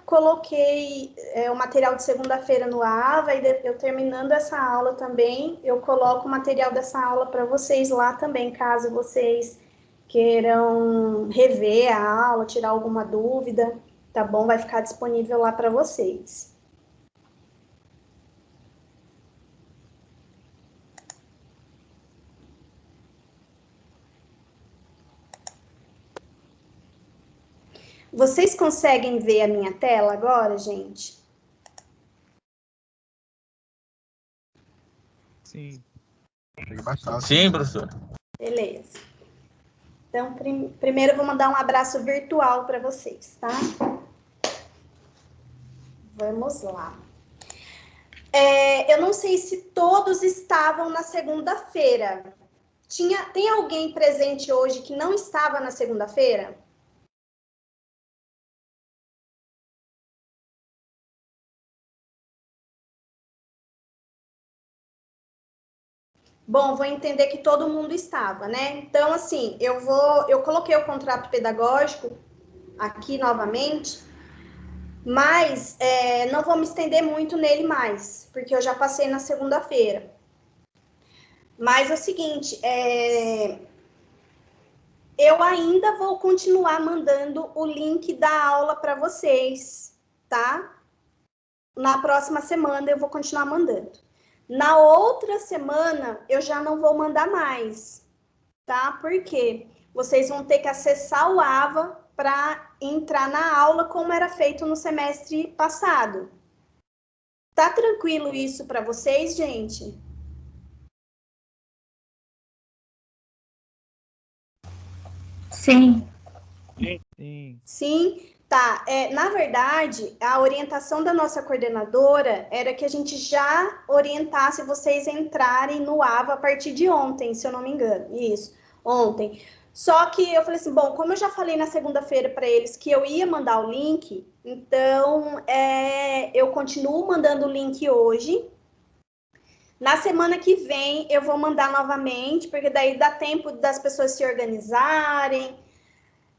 coloquei o material de segunda-feira no AVA, e eu terminando essa aula também, eu coloco o material dessa aula para vocês lá também, caso vocês queiram rever a aula, tirar alguma dúvida, tá bom? Vai ficar disponível lá para vocês. Vocês conseguem ver a minha tela agora, gente? Sim. Sim, professor. Beleza. Então, primeiro eu vou mandar um abraço virtual para vocês, tá? Vamos lá. Eu não sei se todos estavam na segunda-feira. Tem alguém presente hoje que não estava na segunda-feira? Bom, vou entender que todo mundo estava, né? Então, assim, eu coloquei o contrato pedagógico aqui novamente, mas não vou me estender muito nele mais, porque eu já passei na segunda-feira. Mas é o seguinte, eu ainda vou continuar mandando o link da aula para vocês, tá? Na próxima semana eu vou continuar mandando. Na outra semana eu já não vou mandar mais, tá? Porque vocês vão ter que acessar o AVA para entrar na aula como era feito no semestre passado. Tá tranquilo isso para vocês, gente? Sim. Sim. Sim, tá. Na verdade, a orientação da nossa coordenadora era que a gente já orientasse vocês a entrarem no AVA a partir de ontem, se eu não me engano. Isso, ontem. Só que eu falei assim, bom, como eu já falei na segunda-feira para eles que eu ia mandar o link, então eu continuo mandando o link hoje. Na semana que vem eu vou mandar novamente, porque daí dá tempo das pessoas se organizarem.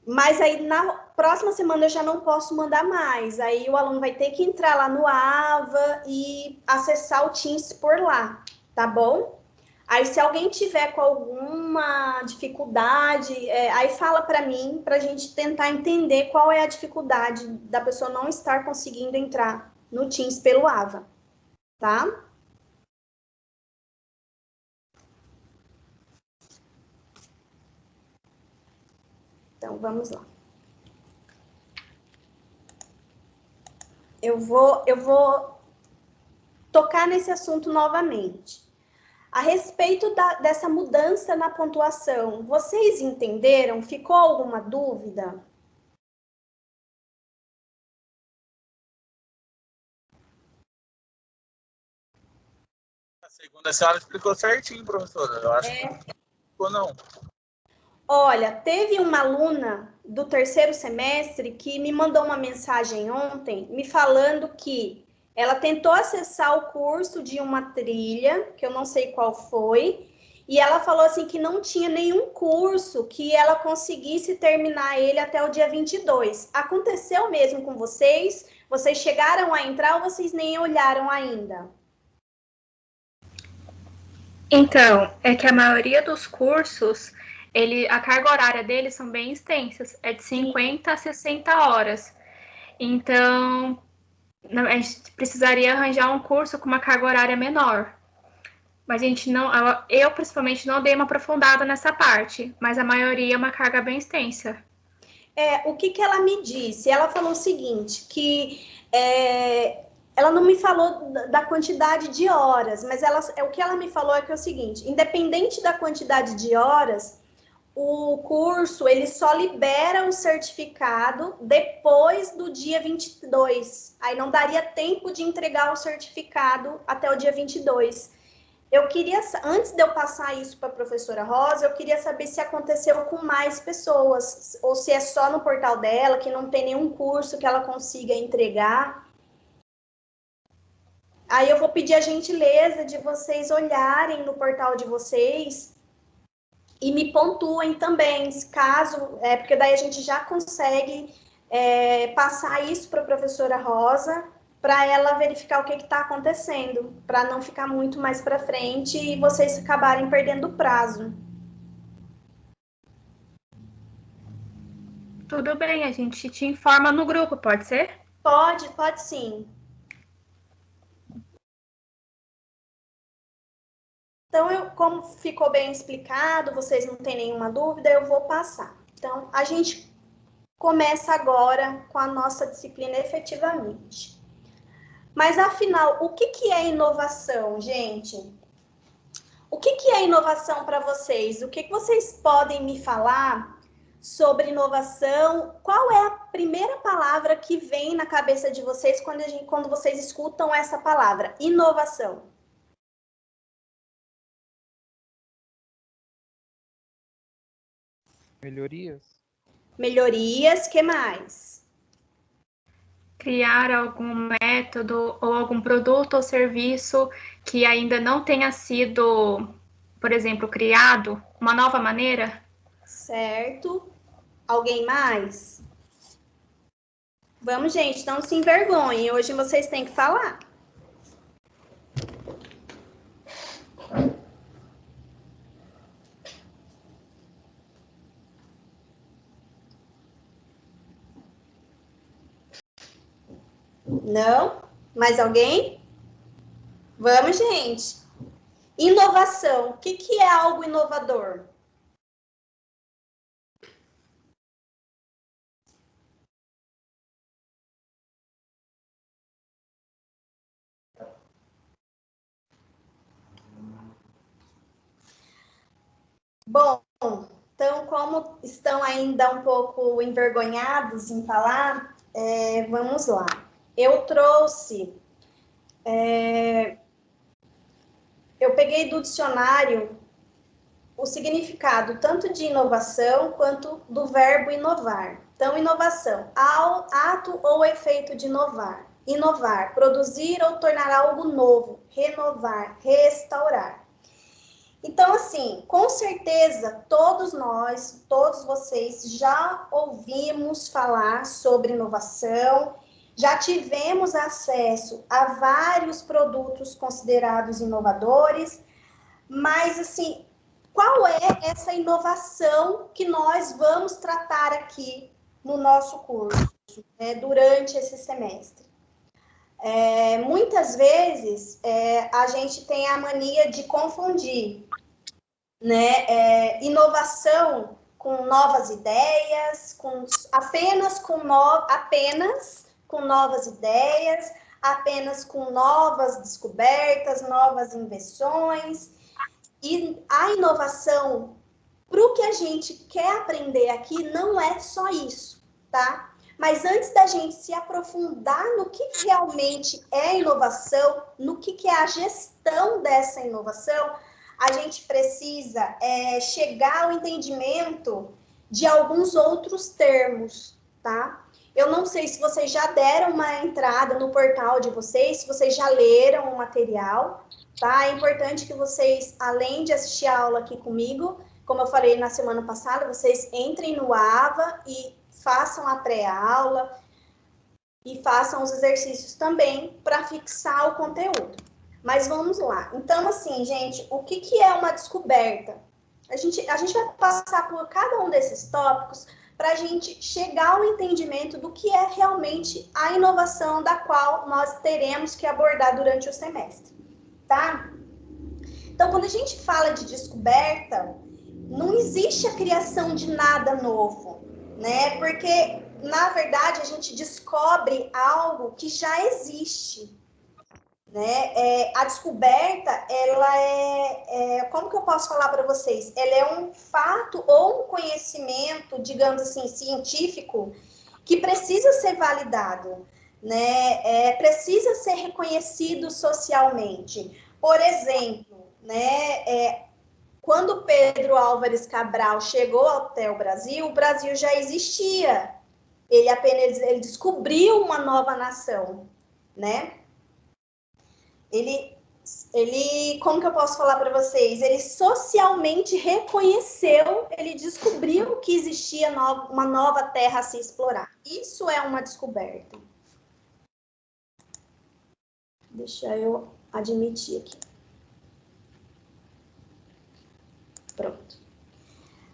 Mas aí na próxima semana eu já não posso mandar mais. Aí o aluno vai ter que entrar lá no AVA e acessar o Teams por lá, tá bom? Aí se alguém tiver com alguma dificuldade, aí fala para mim, para a gente tentar entender qual é a dificuldade da pessoa não estar conseguindo entrar no Teams pelo AVA, tá? Então vamos lá. Eu vou tocar nesse assunto novamente. A respeito dessa mudança na pontuação, vocês entenderam? Ficou alguma dúvida? A segunda senhora explicou certinho, professora. Eu acho que não ficou, não. Olha, teve uma aluna do terceiro semestre que me mandou uma mensagem ontem me falando que ela tentou acessar o curso de uma trilha, que eu não sei qual foi, e ela falou assim que não tinha nenhum curso que ela conseguisse terminar ele até o dia 22. Aconteceu mesmo com vocês? Vocês chegaram a entrar ou vocês nem olharam ainda? Então, é que a maioria dos cursos, a carga horária deles são bem extensas, é de 50 a 60 horas. Então, a gente precisaria arranjar um curso com uma carga horária menor. Mas a gente não, eu principalmente não dei uma aprofundada nessa parte, mas a maioria é uma carga bem extensa. O que ela me disse? Ela falou o seguinte, que ela não me falou da quantidade de horas, mas o que ela me falou é que é o seguinte, independente da quantidade de horas, o curso, ele só libera o certificado depois do dia 22. Aí não daria tempo de entregar o certificado até o dia 22. Eu queria, antes de eu passar isso para a professora Rosa, eu queria saber se aconteceu com mais pessoas, ou se é só no portal dela, que não tem nenhum curso que ela consiga entregar. Aí eu vou pedir a gentileza de vocês olharem no portal de vocês e me pontuem também, caso, porque daí a gente já consegue passar isso para a professora Rosa, para ela verificar o que está acontecendo, para não ficar muito mais para frente e vocês acabarem perdendo o prazo. Tudo bem, a gente te informa no grupo, pode ser? Pode sim. Então, como ficou bem explicado, vocês não têm nenhuma dúvida, eu vou passar. Então, a gente começa agora com a nossa disciplina efetivamente. Mas, afinal, o que é inovação, gente? O que é inovação para vocês? O que vocês podem me falar sobre inovação? Qual é a primeira palavra que vem na cabeça de vocês quando vocês escutam essa palavra? Inovação. Melhorias. Melhorias, que mais? Criar algum método ou algum produto ou serviço que ainda não tenha sido, por exemplo, criado, uma nova maneira. Certo. Alguém mais? Vamos, gente, não se envergonhem. Hoje vocês têm que falar. Não? Mais alguém? Vamos, gente. Inovação. O que é algo inovador? Bom, então, como estão ainda um pouco envergonhados em falar, vamos lá. Eu trouxe... eu peguei do dicionário o significado tanto de inovação quanto do verbo inovar. Então, inovação, ato ou efeito de inovar. Inovar, produzir ou tornar algo novo. Renovar, restaurar. Então, assim, com certeza, todos nós, todos vocês já ouvimos falar sobre inovação, já tivemos acesso a vários produtos considerados inovadores, mas, assim, qual é essa inovação que nós vamos tratar aqui no nosso curso, durante esse semestre? Muitas vezes, a gente tem a mania de confundir, né, inovação com novas ideias, apenas com novas ideias, apenas com novas descobertas, novas invenções. E a inovação, para o que a gente quer aprender aqui, não é só isso, tá? Mas antes da gente se aprofundar no que realmente é inovação, no que é a gestão dessa inovação, a gente precisa chegar ao entendimento de alguns outros termos, tá? Eu não sei se vocês já deram uma entrada no portal de vocês, se vocês já leram o material, tá? É importante que vocês, além de assistir a aula aqui comigo, como eu falei na semana passada, vocês entrem no AVA e façam a pré-aula e façam os exercícios também para fixar o conteúdo. Mas vamos lá. Então, assim, gente, o que é uma descoberta? A gente vai passar por cada um desses tópicos para a gente chegar ao entendimento do que é realmente a inovação da qual nós teremos que abordar durante o semestre, tá? Então, quando a gente fala de descoberta, não existe a criação de nada novo, né? Porque, na verdade, a gente descobre algo que já existe, né? A descoberta, ela como que eu posso falar para vocês? Ela é um fato ou um conhecimento, digamos assim, científico, que precisa ser validado, né? Precisa ser reconhecido socialmente. Por exemplo, né? Quando Pedro Álvares Cabral chegou até o Brasil já existia. Ele descobriu uma nova nação, né? Ele como que eu posso falar para vocês? Ele socialmente reconheceu, ele descobriu que existia uma nova terra a se explorar. Isso é uma descoberta. Deixa eu admitir aqui. Pronto.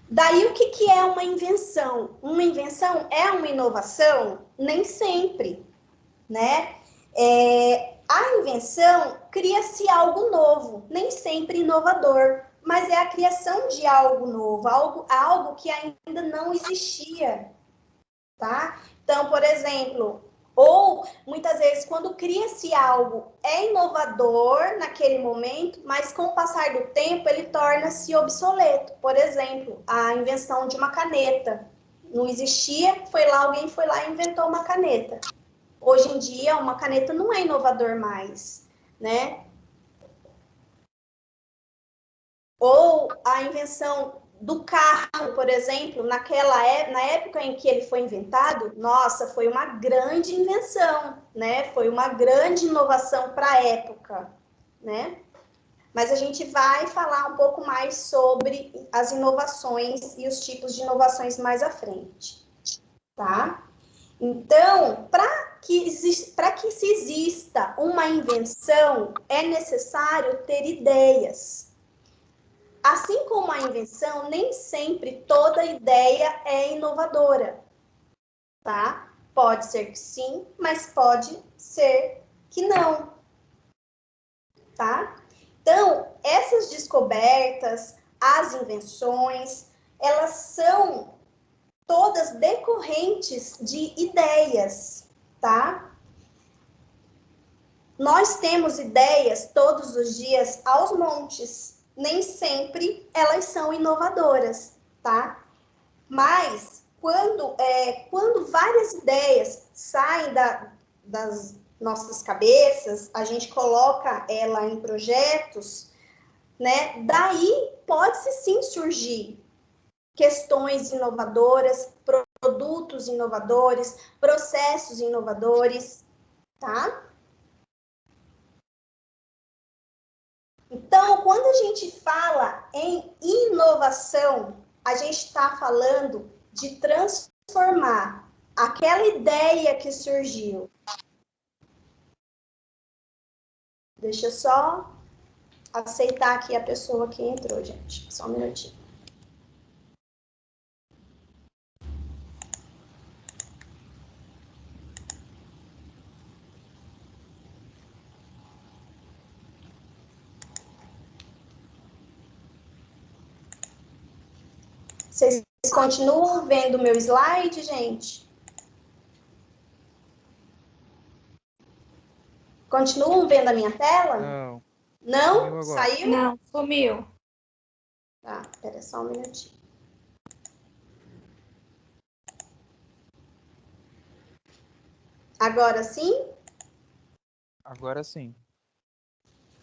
Daí, o que é uma invenção? Uma invenção é uma inovação? Nem sempre, né? A invenção cria-se algo novo, nem sempre inovador, mas é a criação de algo novo, algo que ainda não existia, tá? Então, por exemplo, ou muitas vezes quando cria-se algo é inovador naquele momento, mas com o passar do tempo ele torna-se obsoleto. Por exemplo, a invenção de uma caneta. Não existia, alguém foi lá e inventou uma caneta. Hoje em dia, uma caneta não é inovador mais, né? Ou a invenção do carro, por exemplo, na época em que ele foi inventado, nossa, foi uma grande invenção, né? Foi uma grande inovação para a época, né? Mas a gente vai falar um pouco mais sobre as inovações e os tipos de inovações mais à frente, tá? Então, para que se exista uma invenção, é necessário ter ideias. Assim como a invenção, nem sempre toda ideia é inovadora, tá? Pode ser que sim, mas pode ser que não, tá? Então, essas descobertas, as invenções, elas são todas decorrentes de ideias, tá? Nós temos ideias todos os dias aos montes. Nem sempre elas são inovadoras, tá? Mas quando várias ideias saem das nossas cabeças, a gente coloca ela em projetos, né? Daí pode-se sim surgir questões inovadoras, produtos inovadores, processos inovadores, tá? Então, quando a gente fala em inovação, a gente está falando de transformar aquela ideia que surgiu. Deixa eu só aceitar aqui a pessoa que entrou, gente. Só um minutinho. Vocês continuam vendo o meu slide, gente? Continuam vendo a minha tela? Não. Não? Saiu? Não, sumiu. Tá, espera só um minutinho. Agora sim? Agora sim.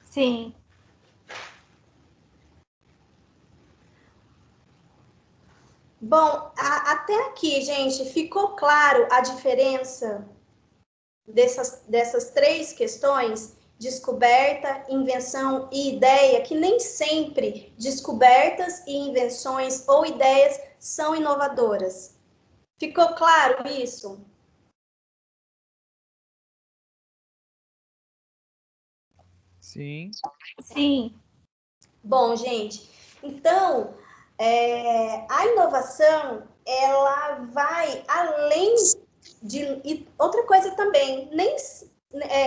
Sim. Bom, até aqui, gente, ficou claro a diferença dessas três questões? Descoberta, invenção e ideia, que nem sempre descobertas e invenções ou ideias são inovadoras. Ficou claro isso? Sim. Sim. Bom, gente, então, a inovação, ela vai além de... E outra coisa também,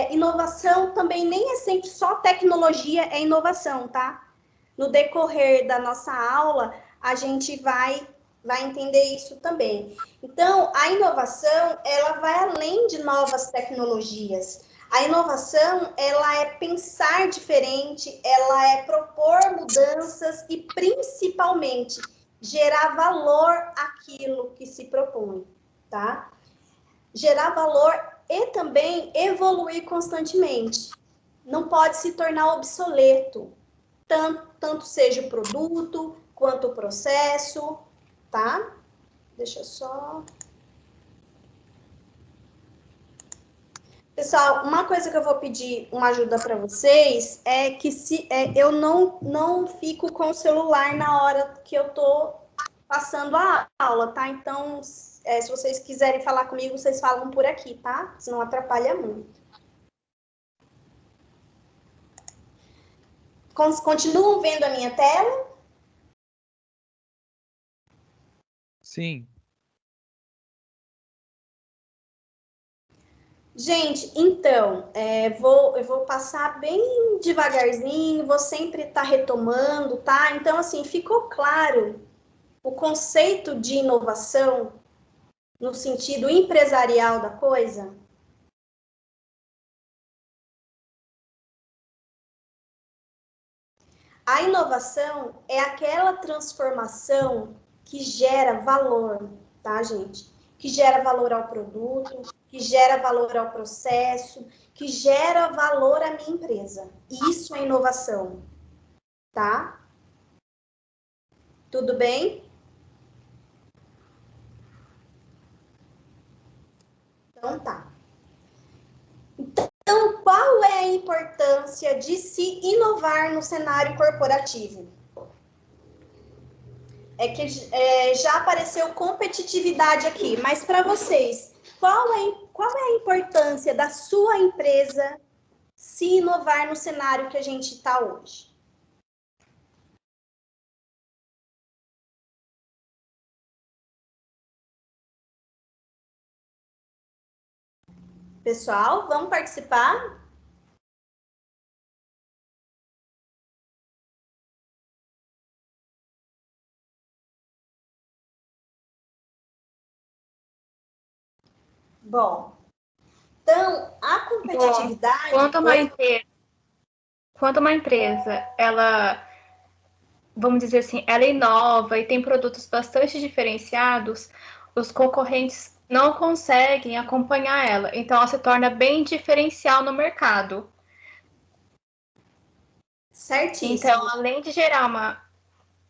inovação também nem é sempre só tecnologia é inovação, tá? No decorrer da nossa aula, a gente vai entender isso também. Então, a inovação, ela vai além de novas tecnologias. A inovação, ela é pensar diferente, ela é propor mudanças e, principalmente, gerar valor àquilo que se propõe, tá? Gerar valor e também evoluir constantemente. Não pode se tornar obsoleto, tanto seja o produto, quanto o processo, tá? Deixa eu só... Pessoal, uma coisa que eu vou pedir uma ajuda para vocês é que eu não fico com o celular na hora que eu tô passando a aula, tá? Então, se vocês quiserem falar comigo, vocês falam por aqui, tá? Senão atrapalha muito. Continuam vendo a minha tela? Sim. Gente, então, eu vou passar bem devagarzinho, vou sempre estar retomando, tá? Então, assim, ficou claro o conceito de inovação no sentido empresarial da coisa? A inovação é aquela transformação que gera valor, tá, gente? Que gera valor ao produto, que gera valor ao processo, que gera valor à minha empresa. Isso é inovação, tá? Tudo bem? Então tá. Então, qual é a importância de se inovar no cenário corporativo? Já apareceu competitividade aqui, mas para vocês, qual é a importância da sua empresa se inovar no cenário que a gente está hoje? Pessoal, vamos participar? Bom, então, a competitividade... Quando uma empresa, ela, vamos dizer assim, ela inova e tem produtos bastante diferenciados, os concorrentes não conseguem acompanhar ela. Então, ela se torna bem diferencial no mercado. Certíssimo. Então, além de gerar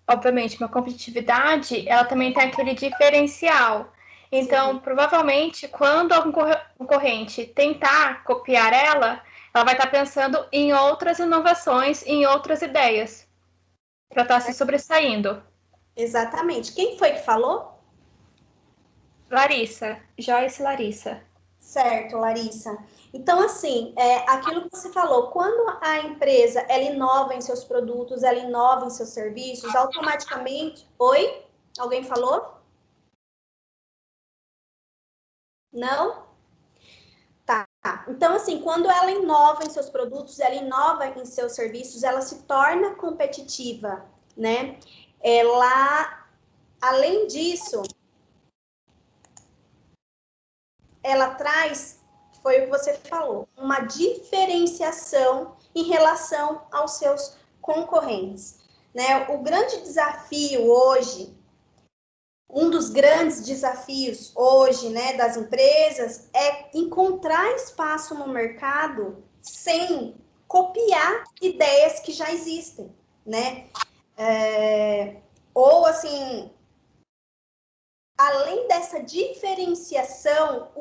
obviamente, uma competitividade, ela também tem aquele diferencial. Então, provavelmente, quando algum concorrente tentar copiar ela vai estar pensando em outras inovações, em outras ideias, para estar se sobressaindo. Exatamente. Quem foi que falou? Larissa, Joyce Larissa. Certo, Larissa. Então, assim, aquilo que você falou, quando a empresa ela inova em seus produtos, ela inova em seus serviços, automaticamente... Oi? Alguém falou? Não? Tá. Então, assim, quando ela inova em seus produtos, ela inova em seus serviços, ela se torna competitiva, né? Além disso, ela traz, foi o que você falou, uma diferenciação em relação aos seus concorrentes, né? O grande desafio hoje, um dos grandes desafios hoje, né, das empresas é encontrar espaço no mercado sem copiar ideias que já existem, né? Ou assim, além dessa diferenciação,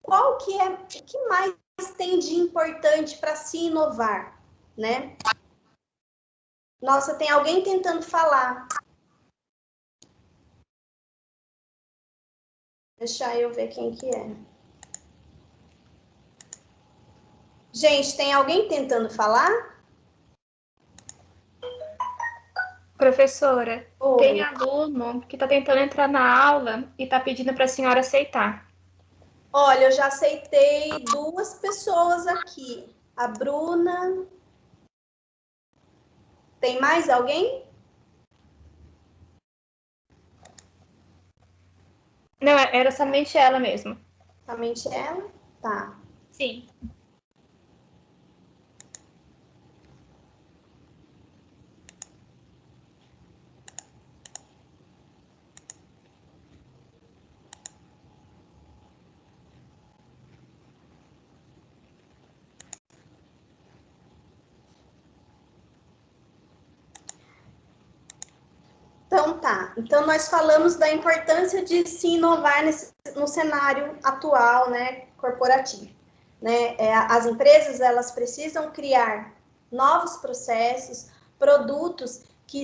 o que mais tem de importante para se inovar, né? Nossa, tem alguém tentando falar. Deixa eu ver quem que é. Gente, tem alguém tentando falar? Professora, Oi. tem aluno que está tentando entrar na aula e está pedindo para a senhora aceitar. Olha, eu já aceitei 2 pessoas aqui. A Bruna. Tem mais alguém? Não, era somente ela mesmo. Somente ela? Tá. Sim. Então tá. Então nós falamos da importância de se inovar no cenário atual, né, corporativo, né? As empresas, elas precisam criar novos processos, produtos que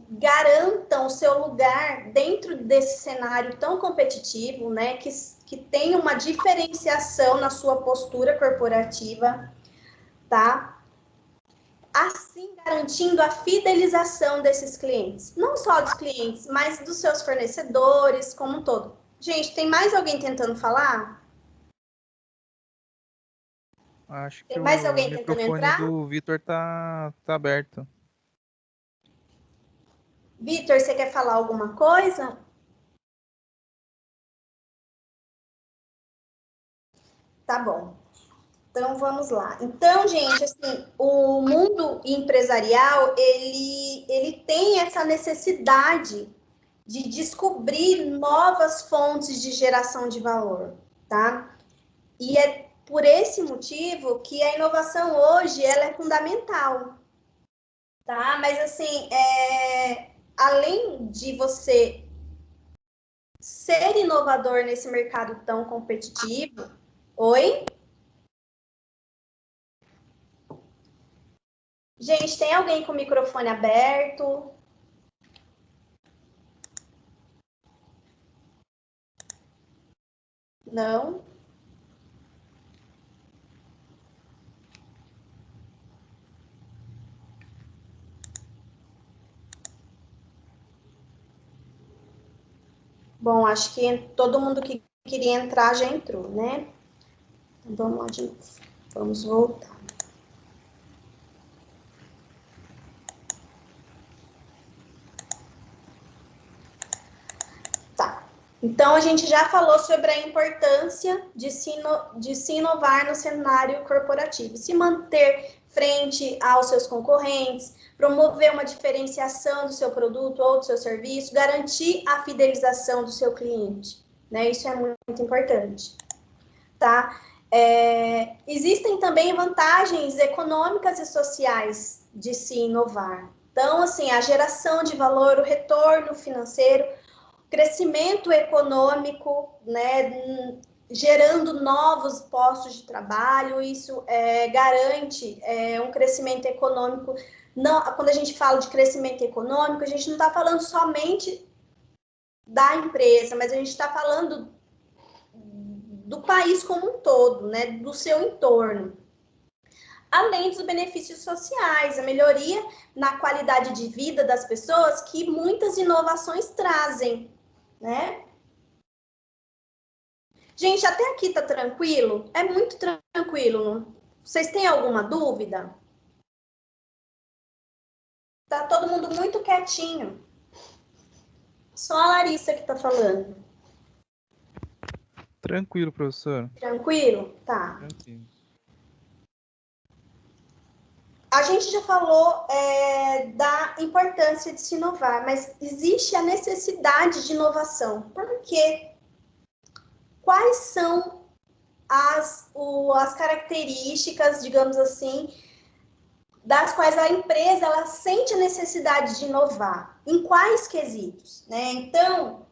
garantam o seu lugar dentro desse cenário tão competitivo, né? Que tenha uma diferenciação na sua postura corporativa, tá? Assim, garantindo a fidelização desses clientes. Não só dos clientes, mas dos seus fornecedores, como um todo. Gente, tem mais alguém tentando falar? Acho que Tem mais o alguém tentando microfone entrar? do Vitor tá aberto. Vitor, você quer falar alguma coisa? Tá bom. Então, vamos lá. Então, gente, assim, o mundo empresarial, ele tem essa necessidade de descobrir novas fontes de geração de valor, tá? E é por esse motivo que a inovação hoje, ela é fundamental, tá? Mas, assim, além de você ser inovador nesse mercado tão competitivo... Oi? Gente, tem alguém com o microfone aberto? Não? Bom, acho que todo mundo que queria entrar já entrou, né? Então, vamos lá de novo. Vamos voltar. Tá. Então, a gente já falou sobre a importância de se inovar no cenário corporativo, se manter frente aos seus concorrentes, promover uma diferenciação do seu produto ou do seu serviço, garantir a fidelização do seu cliente, né? Isso é muito importante, tá? Existem também vantagens econômicas e sociais de se inovar. Então, assim, a geração de valor, o retorno financeiro, crescimento econômico, né, gerando novos postos de trabalho, isso garante um crescimento econômico. Não, quando a gente fala de crescimento econômico, a gente não está falando somente da empresa, mas a gente está falando do país como um todo, né, do seu entorno. Além dos benefícios sociais, a melhoria na qualidade de vida das pessoas que muitas inovações trazem, né? Gente, até aqui tá tranquilo? É muito tranquilo. Vocês têm alguma dúvida? Tá todo mundo muito quietinho. Só a Larissa que tá falando. Tranquilo, professor. Tranquilo? Tá. Tranquilo. A gente já falou da importância de se inovar, mas existe a necessidade de inovação. Por quê? Quais são as características, digamos assim, das quais a empresa ela sente a necessidade de inovar? Em quais quesitos, né? Então,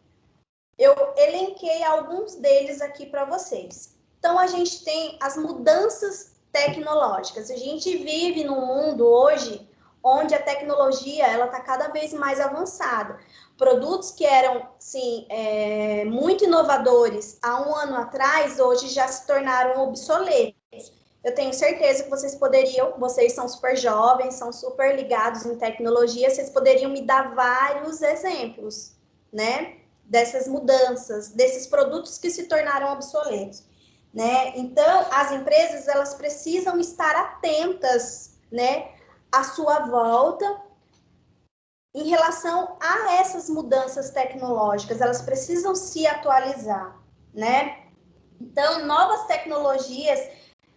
eu elenquei alguns deles aqui para vocês. Então, a gente tem as mudanças tecnológicas. A gente vive num mundo hoje onde a tecnologia ela está cada vez mais avançada. Produtos que eram, sim, muito inovadores há um ano atrás, hoje já se tornaram obsoletos. Eu tenho certeza que vocês são super jovens, são super ligados em tecnologia, vocês poderiam me dar vários exemplos, né? Dessas mudanças, desses produtos que se tornaram obsoletos, né? Então, as empresas, elas precisam estar atentas, né, à sua volta em relação a essas mudanças tecnológicas, elas precisam se atualizar, né? Então, novas tecnologias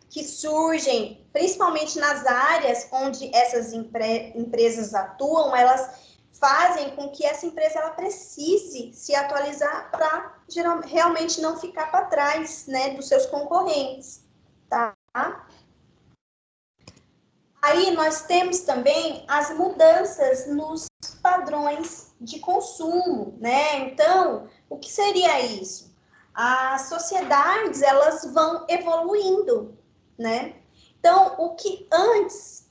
que surgem, principalmente nas áreas onde essas empresas atuam, elas fazem com que essa empresa ela precise se atualizar para realmente não ficar para trás, né, dos seus concorrentes, tá? Aí nós temos também as mudanças nos padrões de consumo, né? Então, o que seria isso? as sociedades, elas vão evoluindo, né? Então, o que antes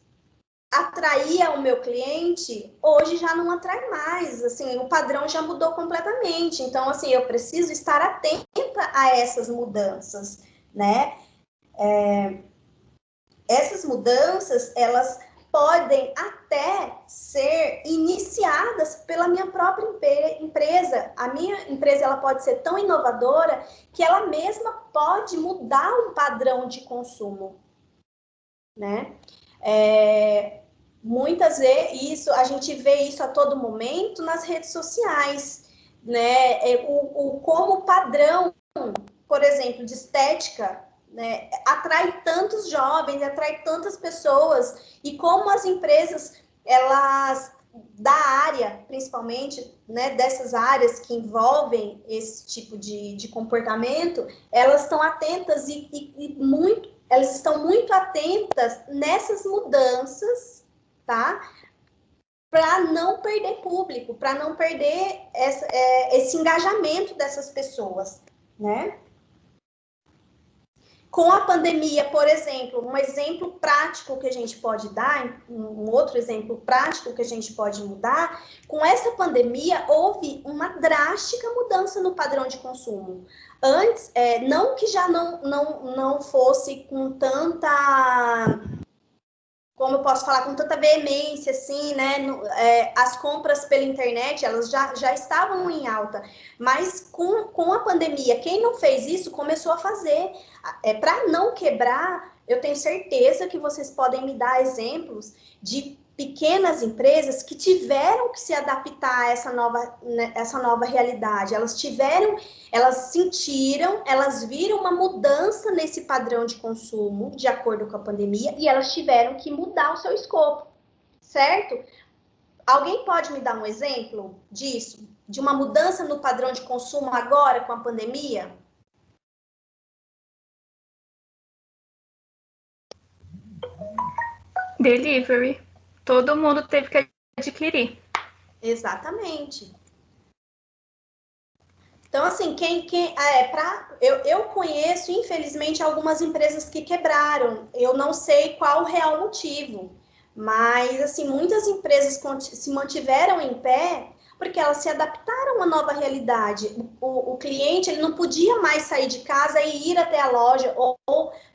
atraía o meu cliente, hoje já não atrai mais, assim, o padrão já mudou completamente. Então, assim, eu preciso estar atenta a essas mudanças, né? Essas mudanças, elas podem até ser iniciadas pela minha própria empresa. A minha empresa, ela pode ser tão inovadora que ela mesma pode mudar o padrão de consumo, né? Muitas vezes isso, a gente vê isso a todo momento nas redes sociais, né? Como padrão, por exemplo, de estética, né, atrai tantos jovens, atrai tantas pessoas, e como as empresas, elas da área, principalmente, né, dessas áreas que envolvem esse tipo de comportamento, elas estão atentas elas estão muito atentas nessas mudanças, tá? Para não perder público, para não perder esse engajamento dessas pessoas, né? Com a pandemia, por exemplo, um exemplo prático que a gente pode dar, um outro exemplo prático que a gente pode mudar, com essa pandemia houve uma drástica mudança no padrão de consumo. Antes, não que já não fosse com tanta, como eu posso falar, com tanta veemência, assim, né? As compras pela internet, elas já estavam em alta, mas com a pandemia, quem não fez isso, começou a fazer. Para não quebrar, eu tenho certeza que vocês podem me dar exemplos de pequenas empresas que tiveram que se adaptar a essa nova realidade. Elas sentiram, elas viram uma mudança nesse padrão de consumo, de acordo com a pandemia, e elas tiveram que mudar o seu escopo, certo? Alguém pode me dar um exemplo disso? De uma mudança no padrão de consumo agora com a pandemia? Delivery. Todo mundo teve que adquirir. Exatamente. Então, assim, eu conheço, infelizmente, algumas empresas que quebraram. Eu não sei qual o real motivo, mas, assim, muitas empresas se mantiveram em pé porque elas se adaptaram a uma nova realidade. O cliente, ele não podia mais sair de casa e ir até a loja, ou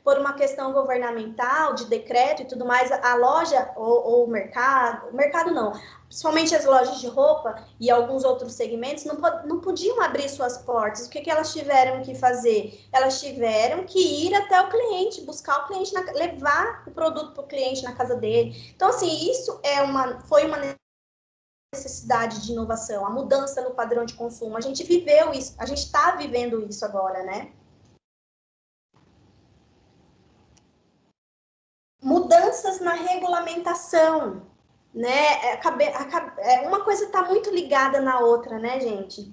por uma questão governamental, de decreto e tudo mais, a loja ou o mercado não, principalmente as lojas de roupa e alguns outros segmentos, não podiam abrir suas portas. O que elas tiveram que fazer? Elas tiveram que ir até o cliente, buscar o cliente, levar o produto para o cliente na casa dele. Então, assim, isso foi uma necessidade de inovação, a mudança no padrão de consumo. A gente viveu isso, a gente está vivendo isso agora, né? Mudanças na regulamentação, né? Uma coisa está muito ligada na outra, né, gente?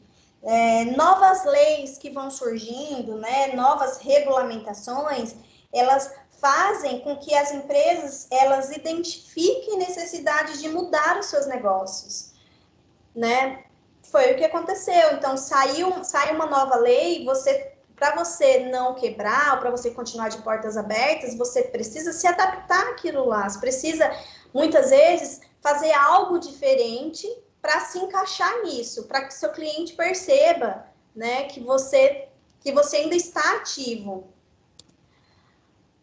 Novas leis que vão surgindo, né? Novas regulamentações, elas fazem com que as empresas, elas identifiquem necessidade de mudar os seus negócios, né? Foi o que aconteceu. Então, saiu uma nova lei, para você não quebrar, para você continuar de portas abertas, você precisa se adaptar àquilo lá. Você precisa, muitas vezes, fazer algo diferente para se encaixar nisso, para que seu cliente perceba, né, que você ainda está ativo.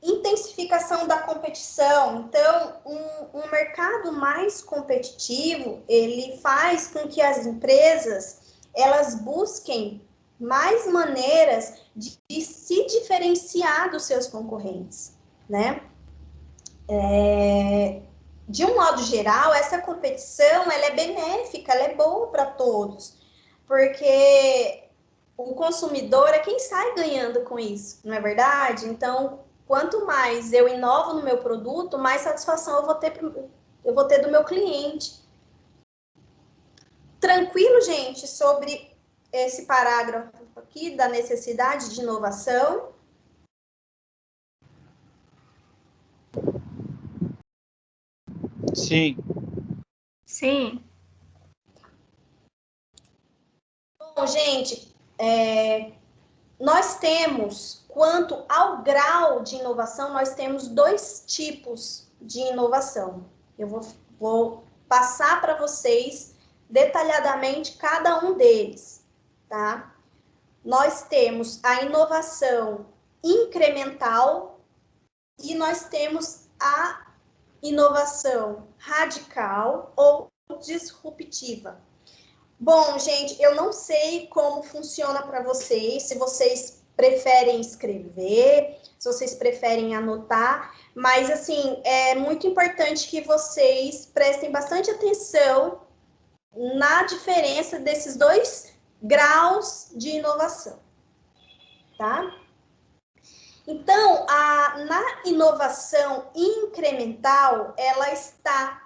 Intensificação da competição. Então, um mercado mais competitivo, ele faz com que as empresas, elas busquem mais maneiras de se diferenciar dos seus concorrentes, né? De um modo geral, essa competição, ela é benéfica, ela é boa para todos, porque o consumidor é quem sai ganhando com isso, não é verdade? Então, quanto mais eu inovo no meu produto, mais satisfação eu vou ter do meu cliente. Tranquilo, gente, sobre esse parágrafo aqui da necessidade de inovação? Sim. Sim. Bom, gente, nós temos, quanto ao grau de inovação, nós temos 2 tipos de inovação. Eu vou passar para vocês detalhadamente cada um deles, tá? Nós temos a inovação incremental e nós temos a inovação radical ou disruptiva. Bom, gente, eu não sei como funciona para vocês, se vocês preferem escrever, se vocês preferem anotar, mas, assim, é muito importante que vocês prestem bastante atenção na diferença desses 2 graus de inovação, tá? Então, na inovação incremental, ela está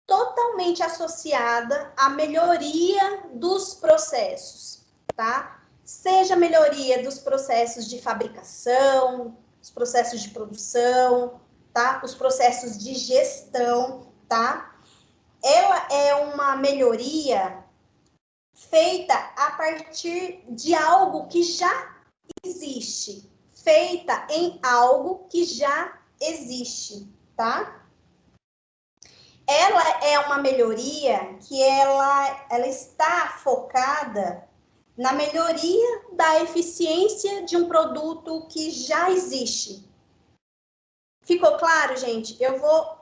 totalmente associada à melhoria dos processos, tá? Seja melhoria dos processos de fabricação, os processos de produção, tá? Os processos de gestão, tá? Ela é uma melhoria feita a partir de algo que já existe, feita em algo que já existe, tá? Ela é uma melhoria que ela está focada na melhoria da eficiência de um produto que já existe. Ficou claro, gente? Eu vou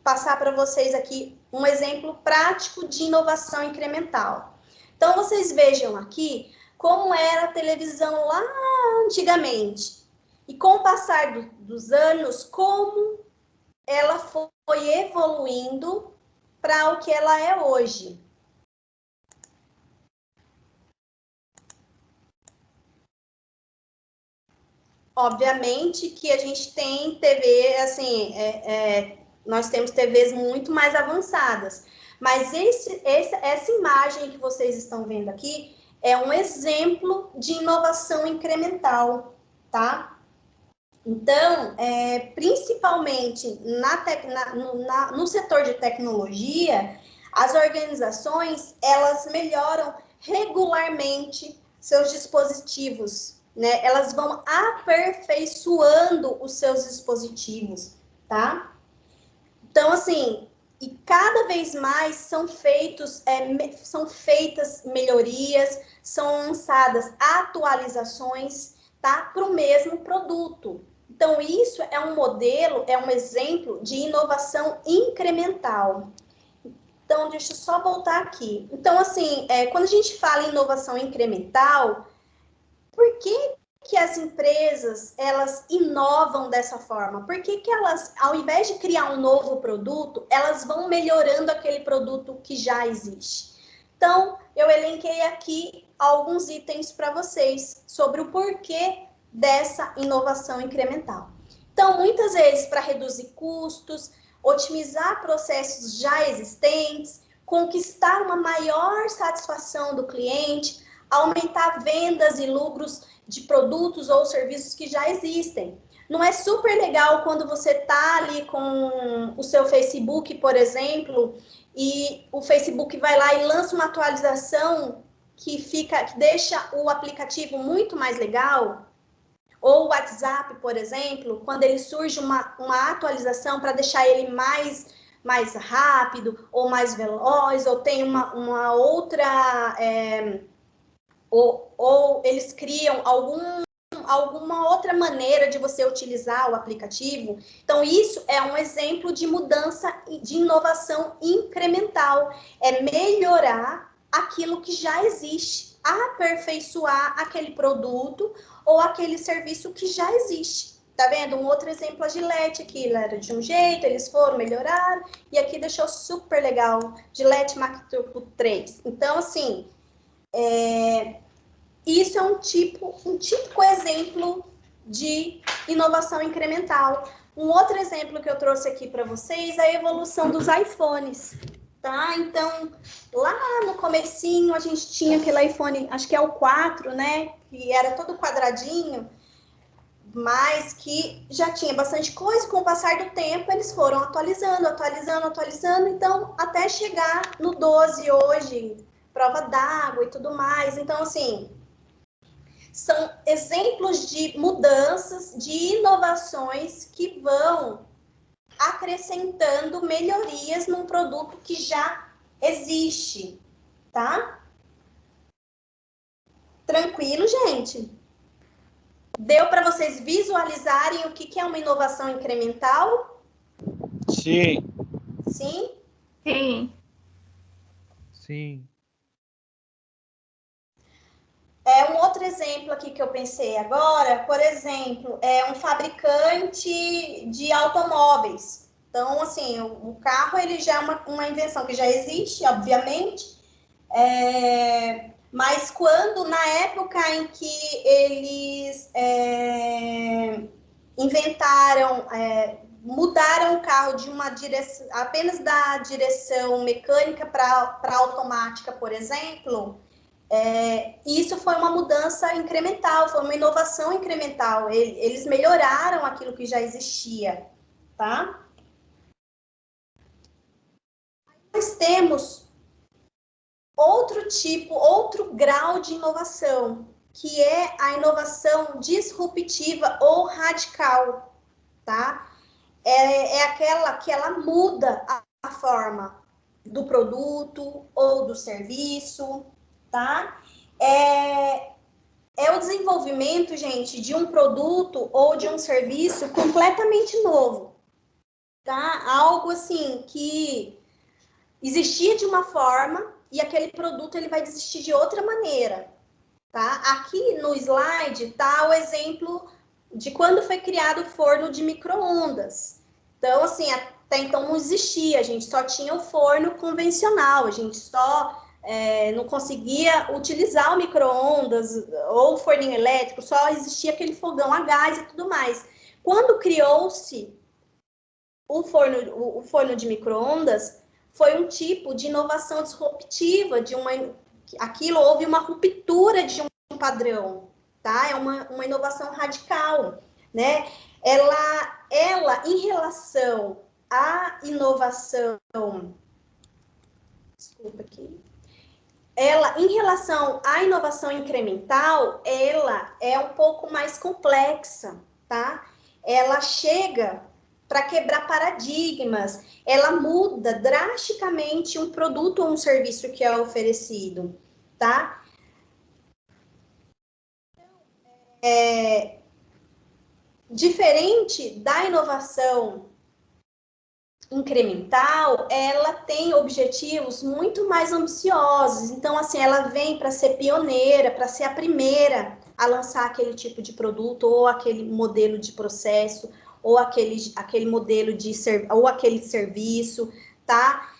passar para vocês aqui um exemplo prático de inovação incremental. Então, vocês vejam aqui como era a televisão lá antigamente. E com o passar dos anos, como ela foi evoluindo para o que ela é hoje. Obviamente que a gente tem TV, assim, nós temos TVs muito mais avançadas, mas essa imagem que vocês estão vendo aqui é um exemplo de inovação incremental, tá? Então, principalmente no setor de tecnologia, as organizações, elas melhoram regularmente seus dispositivos, né? Elas vão aperfeiçoando os seus dispositivos, tá? Então, assim, e cada vez mais são feitas melhorias, são lançadas atualizações, tá? Para o mesmo produto. Então, isso é um modelo, é um exemplo de inovação incremental. Então, deixa eu só voltar aqui. Então, assim, quando a gente fala em inovação incremental, por que as empresas, elas inovam dessa forma? Por que elas, ao invés de criar um novo produto, elas vão melhorando aquele produto que já existe? Então, eu elenquei aqui alguns itens para vocês sobre o porquê dessa inovação incremental. Então, muitas vezes, para reduzir custos, otimizar processos já existentes, conquistar uma maior satisfação do cliente, aumentar vendas e lucros de produtos ou serviços que já existem. Não é super legal quando você está ali com o seu Facebook, por exemplo, e o Facebook vai lá e lança uma atualização que deixa o aplicativo muito mais legal? Ou o WhatsApp, por exemplo, quando ele surge uma atualização para deixar ele mais rápido, ou mais veloz, ou tem uma outra... ou eles criam alguma outra maneira de você utilizar o aplicativo. Então, isso é um exemplo de mudança, de inovação incremental. É melhorar aquilo que já existe, aperfeiçoar aquele produto ou aquele serviço que já existe. Tá vendo? Um outro exemplo, a Gillette aqui, ela era de um jeito, eles foram melhorar, e aqui deixou super legal, Gillette Mac Turbo 3. Então, assim, isso é um típico exemplo de inovação incremental. Um outro exemplo que eu trouxe aqui para vocês é a evolução dos iPhones, tá? Então, lá no comecinho, a gente tinha aquele iPhone, acho que é o 4, né? Que era todo quadradinho, mas que já tinha bastante coisa. Com o passar do tempo, eles foram atualizando, então, até chegar no 12 hoje, prova d'água e tudo mais. Então, assim, são exemplos de mudanças, de inovações que vão acrescentando melhorias num produto que já existe, tá? Tranquilo, gente? Deu para vocês visualizarem o que é uma inovação incremental? Sim. Sim? Sim. Sim. Um outro exemplo aqui que eu pensei agora, por exemplo, é um fabricante de automóveis. Então, assim, o carro ele já é uma invenção que já existe, obviamente, mas quando, na época em que eles inventaram, mudaram o carro de uma direção, apenas da direção mecânica para automática, por exemplo, isso foi uma mudança incremental, foi uma inovação incremental. Eles melhoraram aquilo que já existia, tá? Nós temos outro grau de inovação, que é a inovação disruptiva ou radical, tá? É aquela que ela muda a forma do produto ou do serviço, tá? É o desenvolvimento, gente, de um produto ou de um serviço completamente novo, tá? Algo assim que existia de uma forma e aquele produto ele vai existir de outra maneira, tá? Aqui no slide tá o exemplo de quando foi criado o forno de micro-ondas. Então, assim, até então não existia, a gente só tinha o forno convencional, a gente só não conseguia utilizar o micro-ondas ou o forninho elétrico, só existia aquele fogão a gás e tudo mais. Quando criou-se o forno de micro-ondas, foi um tipo de inovação disruptiva, aquilo houve uma ruptura de um padrão, tá? É uma inovação radical, né? Ela em relação à inovação, desculpa aqui, em relação à inovação incremental, ela é um pouco mais complexa, tá? Ela chega para quebrar paradigmas, ela muda drasticamente um produto ou um serviço que é oferecido, tá? Diferente da inovação incremental, ela tem objetivos muito mais ambiciosos. Então, assim, ela vem para ser pioneira, para ser a primeira a lançar aquele tipo de produto ou aquele modelo de processo ou aquele modelo ou aquele serviço, tá?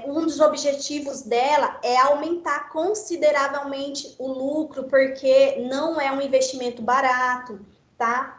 Um dos objetivos dela é aumentar consideravelmente o lucro, porque não é um investimento barato, tá?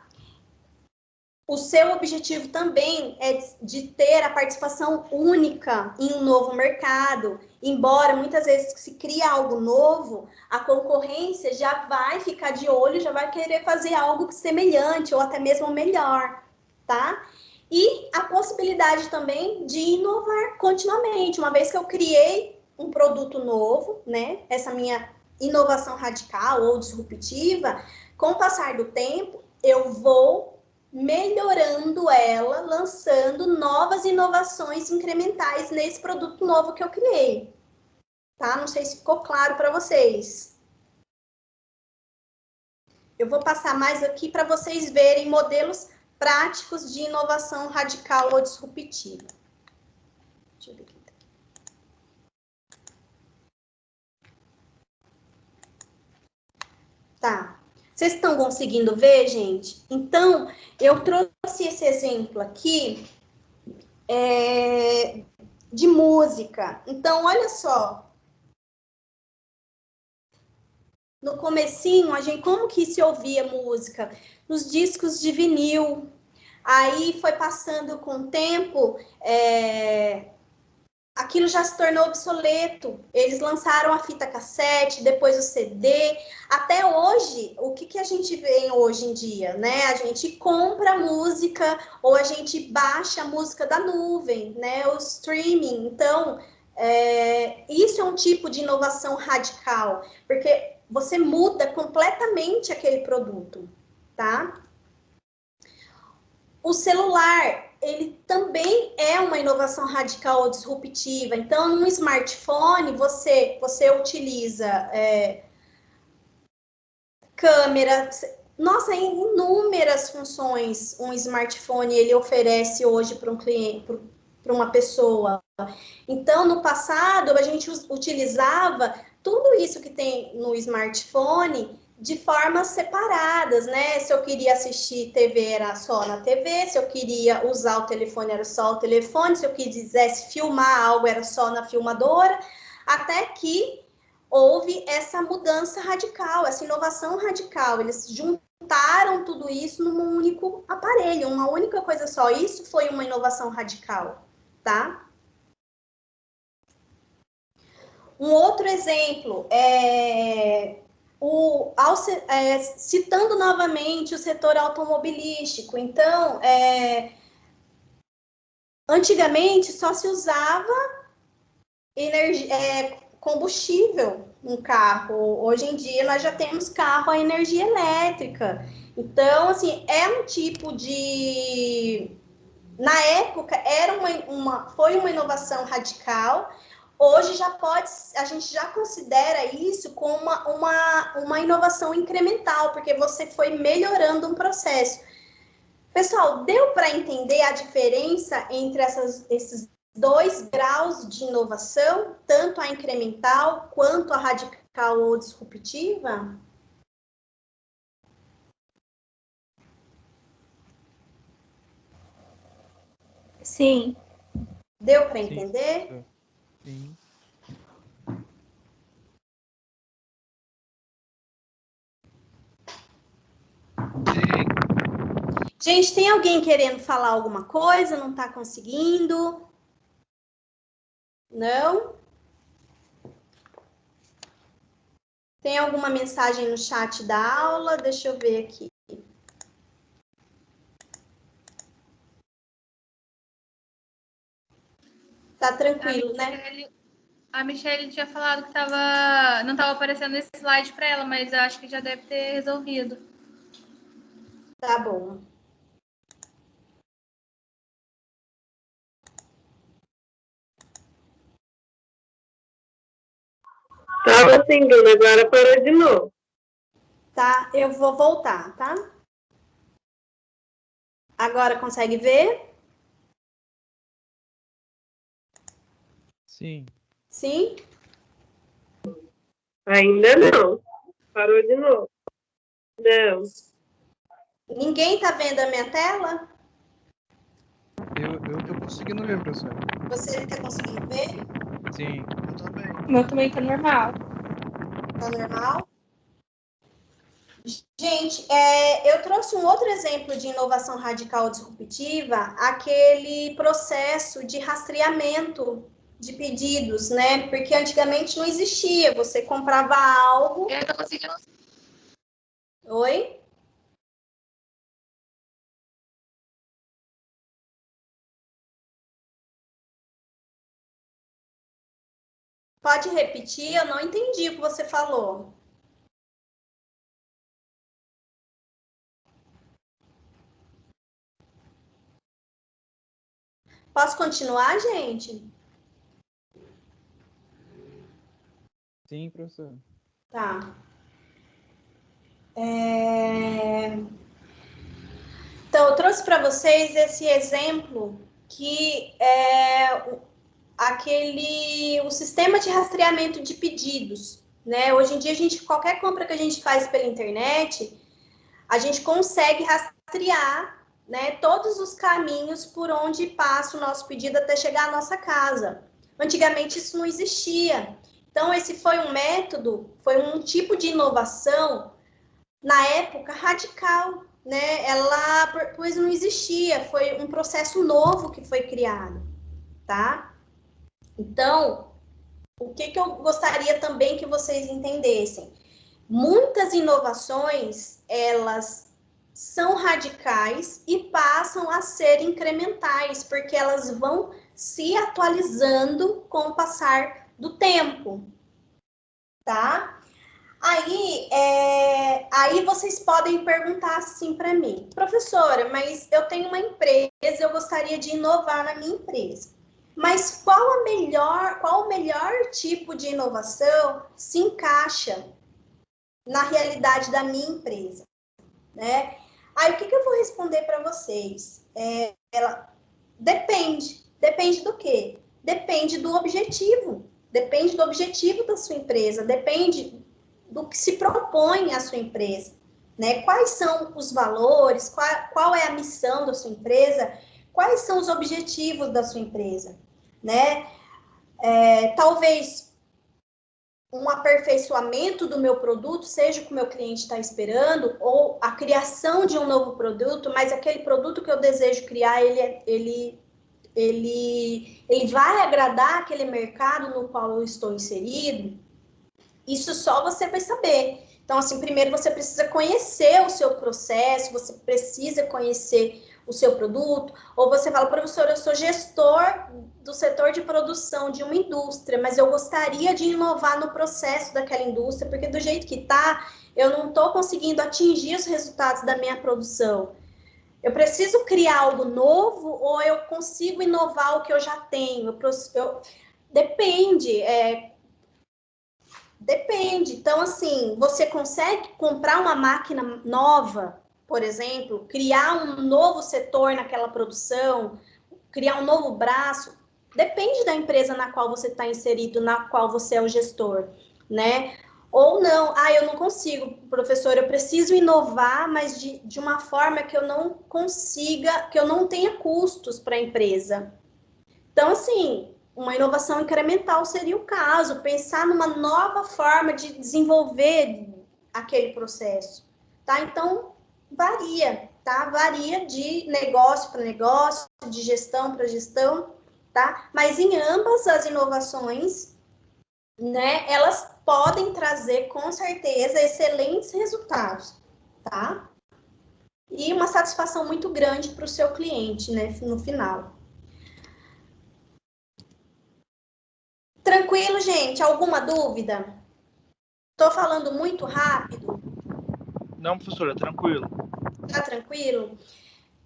O seu objetivo também é de ter a participação única em um novo mercado, embora muitas vezes se cria algo novo, a concorrência já vai ficar de olho, já vai querer fazer algo semelhante ou até mesmo melhor, tá? E a possibilidade também de inovar continuamente, uma vez que eu criei um produto novo, né? Essa minha inovação radical ou disruptiva, com o passar do tempo, eu vou melhorando ela, lançando novas inovações incrementais nesse produto novo que eu criei. Tá? Não sei se ficou claro para vocês. Eu vou passar mais aqui para vocês verem modelos práticos de inovação radical ou disruptiva. Deixa eu ver aqui. Tá. Vocês estão conseguindo ver, gente? Então, eu trouxe esse exemplo aqui de música. Então, olha só. No comecinho, como que se ouvia música? Nos discos de vinil. Aí foi passando com o tempo, aquilo já se tornou obsoleto. Eles lançaram a fita cassete, depois o CD. Até hoje, o que a gente vê hoje em dia, né? A gente compra música ou a gente baixa a música da nuvem, né? O streaming. Então, Isso é um tipo de inovação radical, porque você muda completamente aquele produto, tá? O celular, ele também é uma inovação radical ou disruptiva. Então, no smartphone, você utiliza câmera. Nossa, inúmeras funções um smartphone ele oferece hoje para um cliente, para uma pessoa. Então, no passado, a gente utilizava tudo isso que tem no smartphone de formas separadas, né? Se eu queria assistir TV, era só na TV. Se eu queria usar o telefone, era só o telefone. Se eu quisesse filmar algo, era só na filmadora. Até que houve essa mudança radical, essa inovação radical. Eles juntaram tudo isso num único aparelho, uma única coisa só. Isso foi uma inovação radical, tá? Um outro exemplo citando novamente o setor automobilístico. Então, antigamente só se usava combustível no carro. Hoje em dia nós já temos carro a energia elétrica. Então, assim, é um tipo de... Na época, foi uma inovação radical. Hoje a gente já considera isso como uma inovação incremental, porque você foi melhorando um processo. Pessoal, deu para entender a diferença entre esses 2 graus de inovação, tanto a incremental quanto a radical ou disruptiva? Sim. Deu para entender? Sim. Gente, tem alguém querendo falar alguma coisa? Não está conseguindo? Não? Tem alguma mensagem no chat da aula? Deixa eu ver aqui. Tá tranquilo, né? A Michelle tinha falado que não estava aparecendo esse slide para ela, mas eu acho que já deve ter resolvido. Tá bom. Tava sim, Bruna, agora parou de novo. Tá, eu vou voltar, tá? Agora consegue ver? Sim. Sim? Ainda não. Parou de novo. Não. Ninguém tá vendo a minha tela? Eu tô conseguindo ver, professor. Você tá conseguindo ver? Sim, eu também. O meu também tá normal. Tá normal? Gente, eu trouxe um outro exemplo de inovação radical disruptiva, aquele processo de rastreamento de pedidos, né? Porque antigamente não existia, você comprava algo... Eu tô conseguindo. Oi? Pode repetir? Eu não entendi o que você falou. Posso continuar, gente? Sim, professor. Tá. Então, eu trouxe para vocês esse exemplo que é o sistema de rastreamento de pedidos, né? Hoje em dia, qualquer compra que a gente faz pela internet, a gente consegue rastrear, né, todos os caminhos por onde passa o nosso pedido até chegar à nossa casa. Antigamente, isso não existia. Então, esse foi um método, foi um tipo de inovação, na época, radical, né? Pois não existia, foi um processo novo que foi criado, tá? Então, o que eu gostaria também que vocês entendessem? Muitas inovações, elas são radicais e passam a ser incrementais, porque elas vão se atualizando com o passar do tempo, tá? Aí vocês podem perguntar assim para mim, professora, mas eu tenho uma empresa, eu gostaria de inovar na minha empresa. Mas qual o melhor tipo de inovação se encaixa na realidade da minha empresa, né? Aí o que eu vou responder para vocês? Depende do quê? Depende do objetivo da sua empresa, depende do que se propõe a sua empresa, né? Quais são os valores, qual é a missão da sua empresa, quais são os objetivos da sua empresa, né? Talvez um aperfeiçoamento do meu produto, seja o que o meu cliente está esperando, ou a criação de um novo produto, mas aquele produto que eu desejo criar, ele vai agradar aquele mercado no qual eu estou inserido. Isso só você vai saber. Então, assim, primeiro você precisa conhecer o seu processo, você precisa conhecer o seu produto, ou você fala, professor, eu sou gestor do setor de produção de uma indústria, mas eu gostaria de inovar no processo daquela indústria, porque do jeito que tá, eu não estou conseguindo atingir os resultados da minha produção. Eu preciso criar algo novo ou eu consigo inovar o que eu já tenho? Depende. Depende. Então, assim, você consegue comprar uma máquina nova, por exemplo, criar um novo setor naquela produção, criar um novo braço? Depende da empresa na qual você está inserido, na qual você é o gestor, né? Ou não, eu não consigo, professor, eu preciso inovar, mas de uma forma que eu não consiga, que eu não tenha custos para a empresa. Então, assim, uma inovação incremental seria o caso, pensar numa nova forma de desenvolver aquele processo, tá? Então, varia, tá? Varia de negócio para negócio, de gestão para gestão, tá? Mas em ambas as inovações, né, elas podem trazer, com certeza, excelentes resultados, tá? E uma satisfação muito grande para o seu cliente, né, no final. Tranquilo, gente? Alguma dúvida? Tô falando muito rápido? Não, professora, tranquilo. Tá tranquilo?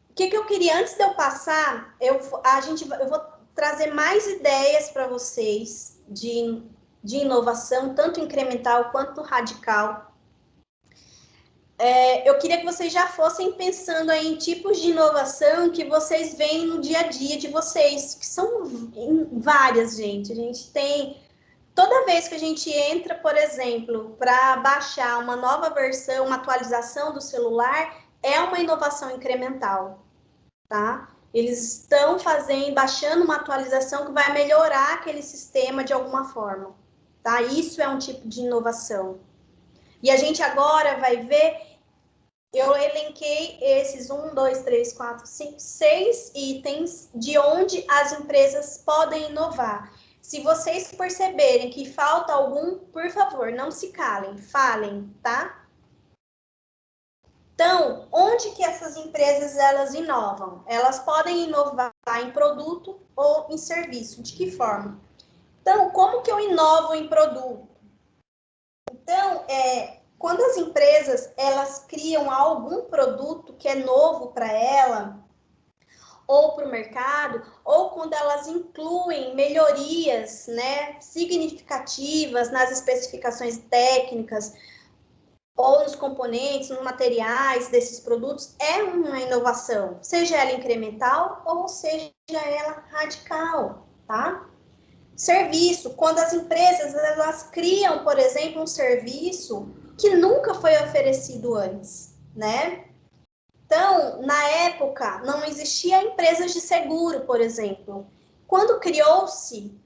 O que eu queria, antes de eu passar, eu vou trazer mais ideias para vocês de inovação, tanto incremental quanto radical. Eu queria que vocês já fossem pensando aí em tipos de inovação que vocês veem no dia a dia de vocês, que são várias, gente. A gente tem... Toda vez que a gente entra, por exemplo, para baixar uma nova versão, uma atualização do celular, é uma inovação incremental, tá? Eles estão baixando uma atualização que vai melhorar aquele sistema de alguma forma, tá? Isso é um tipo de inovação. E a gente agora vai ver, eu elenquei esses 1, 2, 3, 4, 5, 6 itens de onde as empresas podem inovar. Se vocês perceberem que falta algum, por favor, não se calem, falem, tá? Então, onde que essas empresas elas inovam? Elas podem inovar em produto ou em serviço. De que forma? Então, como que eu inovo em produto? Então, quando as empresas elas criam algum produto que é novo para ela, ou para o mercado, ou quando elas incluem melhorias, né, significativas nas especificações técnicas, ou nos componentes, nos materiais desses produtos, é uma inovação, seja ela incremental ou seja ela radical, tá? Serviço, quando as empresas elas criam, por exemplo, um serviço que nunca foi oferecido antes, né? Então, na época, não existia empresas de seguro, por exemplo. Quando criou-se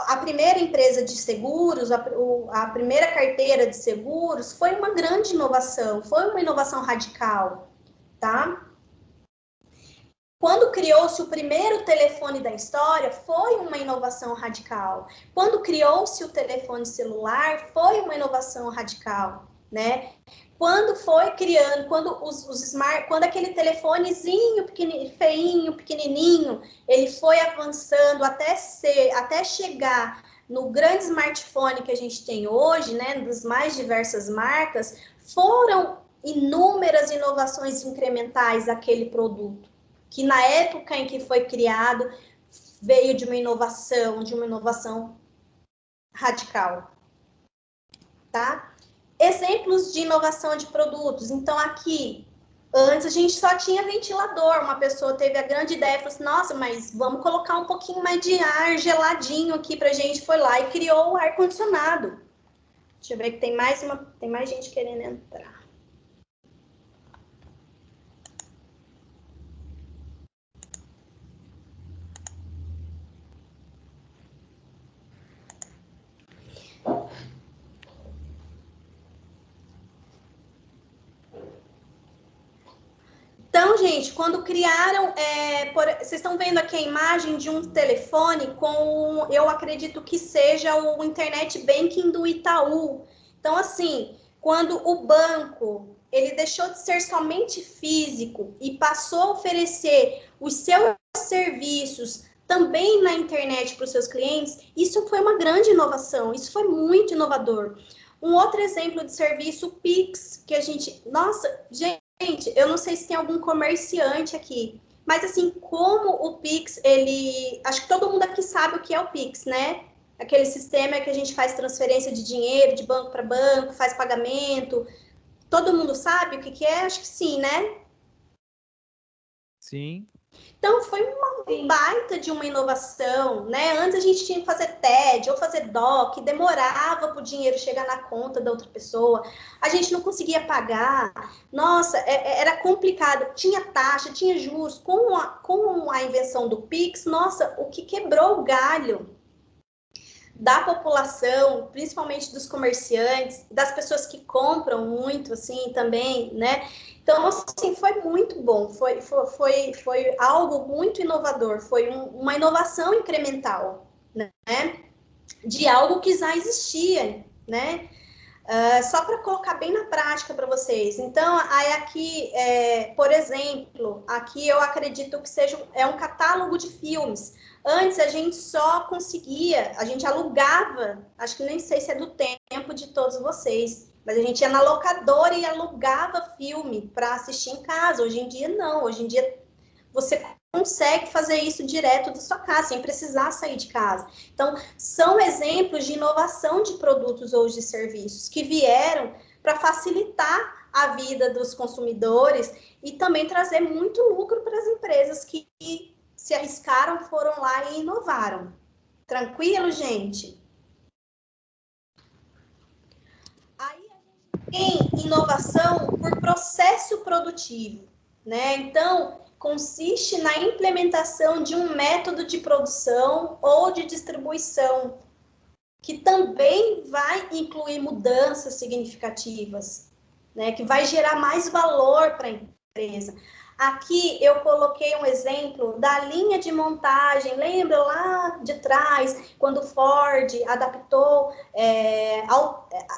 a primeira empresa de seguros, a primeira carteira de seguros, foi uma grande inovação, foi uma inovação radical, tá? Quando criou-se o primeiro telefone da história, foi uma inovação radical. Quando criou-se o telefone celular, foi uma inovação radical, né? quando foi criando, quando aquele telefonezinho feinho, pequenininho, ele foi avançando até chegar no grande smartphone que a gente tem hoje, né, das mais diversas marcas, foram inúmeras inovações incrementais daquele produto, que na época em que foi criado, veio de uma inovação radical, tá? Exemplos de inovação de produtos. Então, aqui, antes a gente só tinha ventilador. Uma pessoa teve a grande ideia e falou assim, nossa, mas vamos colocar um pouquinho mais de ar geladinho aqui pra gente. Foi lá e criou o ar-condicionado. Deixa eu ver que tem mais gente querendo entrar. Então, gente, quando criaram, vocês estão vendo aqui a imagem de um telefone com, eu acredito que seja o Internet Banking do Itaú. Então, assim, quando o banco, ele deixou de ser somente físico e passou a oferecer os seus serviços também na internet para os seus clientes, isso foi uma grande inovação, isso foi muito inovador. Um outro exemplo de serviço, o Pix, que a gente... Nossa, gente, eu não sei se tem algum comerciante aqui, mas assim, como o Pix, acho que todo mundo aqui sabe o que é o Pix, né? Aquele sistema que a gente faz transferência de dinheiro de banco para banco, faz pagamento. Todo mundo sabe o que é? Acho que sim, né? Sim. Então, foi uma baita de uma inovação, né? Antes a gente tinha que fazer TED ou fazer DOC, demorava para o dinheiro chegar na conta da outra pessoa, a gente não conseguia pagar, nossa, era complicado, tinha taxa, tinha juros. Com a invenção do Pix, nossa, o que quebrou o galho da população, principalmente dos comerciantes, das pessoas que compram muito, assim, também, né? Então, assim, foi muito bom, foi algo muito inovador, foi uma inovação incremental, né? De algo que já existia, né? Só para colocar bem na prática para vocês. Então, aí aqui, por exemplo, aqui eu acredito que seja um catálogo de filmes. Antes a gente só conseguia, a gente alugava, acho que nem sei se é do tempo de todos vocês, mas a gente ia na locadora e alugava filme para assistir em casa. Hoje em dia não, hoje em dia você consegue fazer isso direto da sua casa, sem precisar sair de casa. Então, são exemplos de inovação de produtos ou de serviços que vieram para facilitar a vida dos consumidores e também trazer muito lucro para as empresas que se arriscaram, foram lá e inovaram. Tranquilo, gente? Aí a gente tem inovação por processo produtivo, né? Então, consiste na implementação de um método de produção ou de distribuição, que também vai incluir mudanças significativas, né? Que vai gerar mais valor para a empresa. Aqui eu coloquei um exemplo da linha de montagem. Lembra lá de trás, quando o Ford adaptou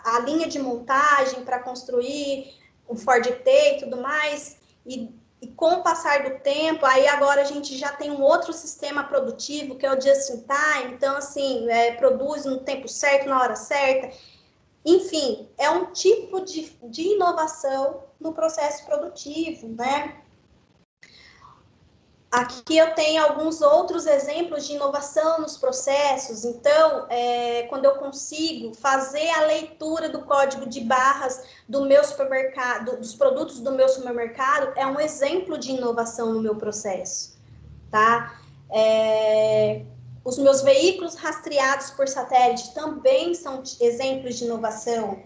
a linha de montagem para construir o Ford T e tudo mais? E com o passar do tempo, aí agora a gente já tem um outro sistema produtivo, que é o just in time. Então, assim, produz no tempo certo, na hora certa. Enfim, é um tipo de inovação no processo produtivo, né? Aqui eu tenho alguns outros exemplos de inovação nos processos. Então, quando eu consigo fazer a leitura do código de barras do meu supermercado, dos produtos do meu supermercado, é um exemplo de inovação no meu processo, tá? Os meus veículos rastreados por satélite também são exemplos de inovação,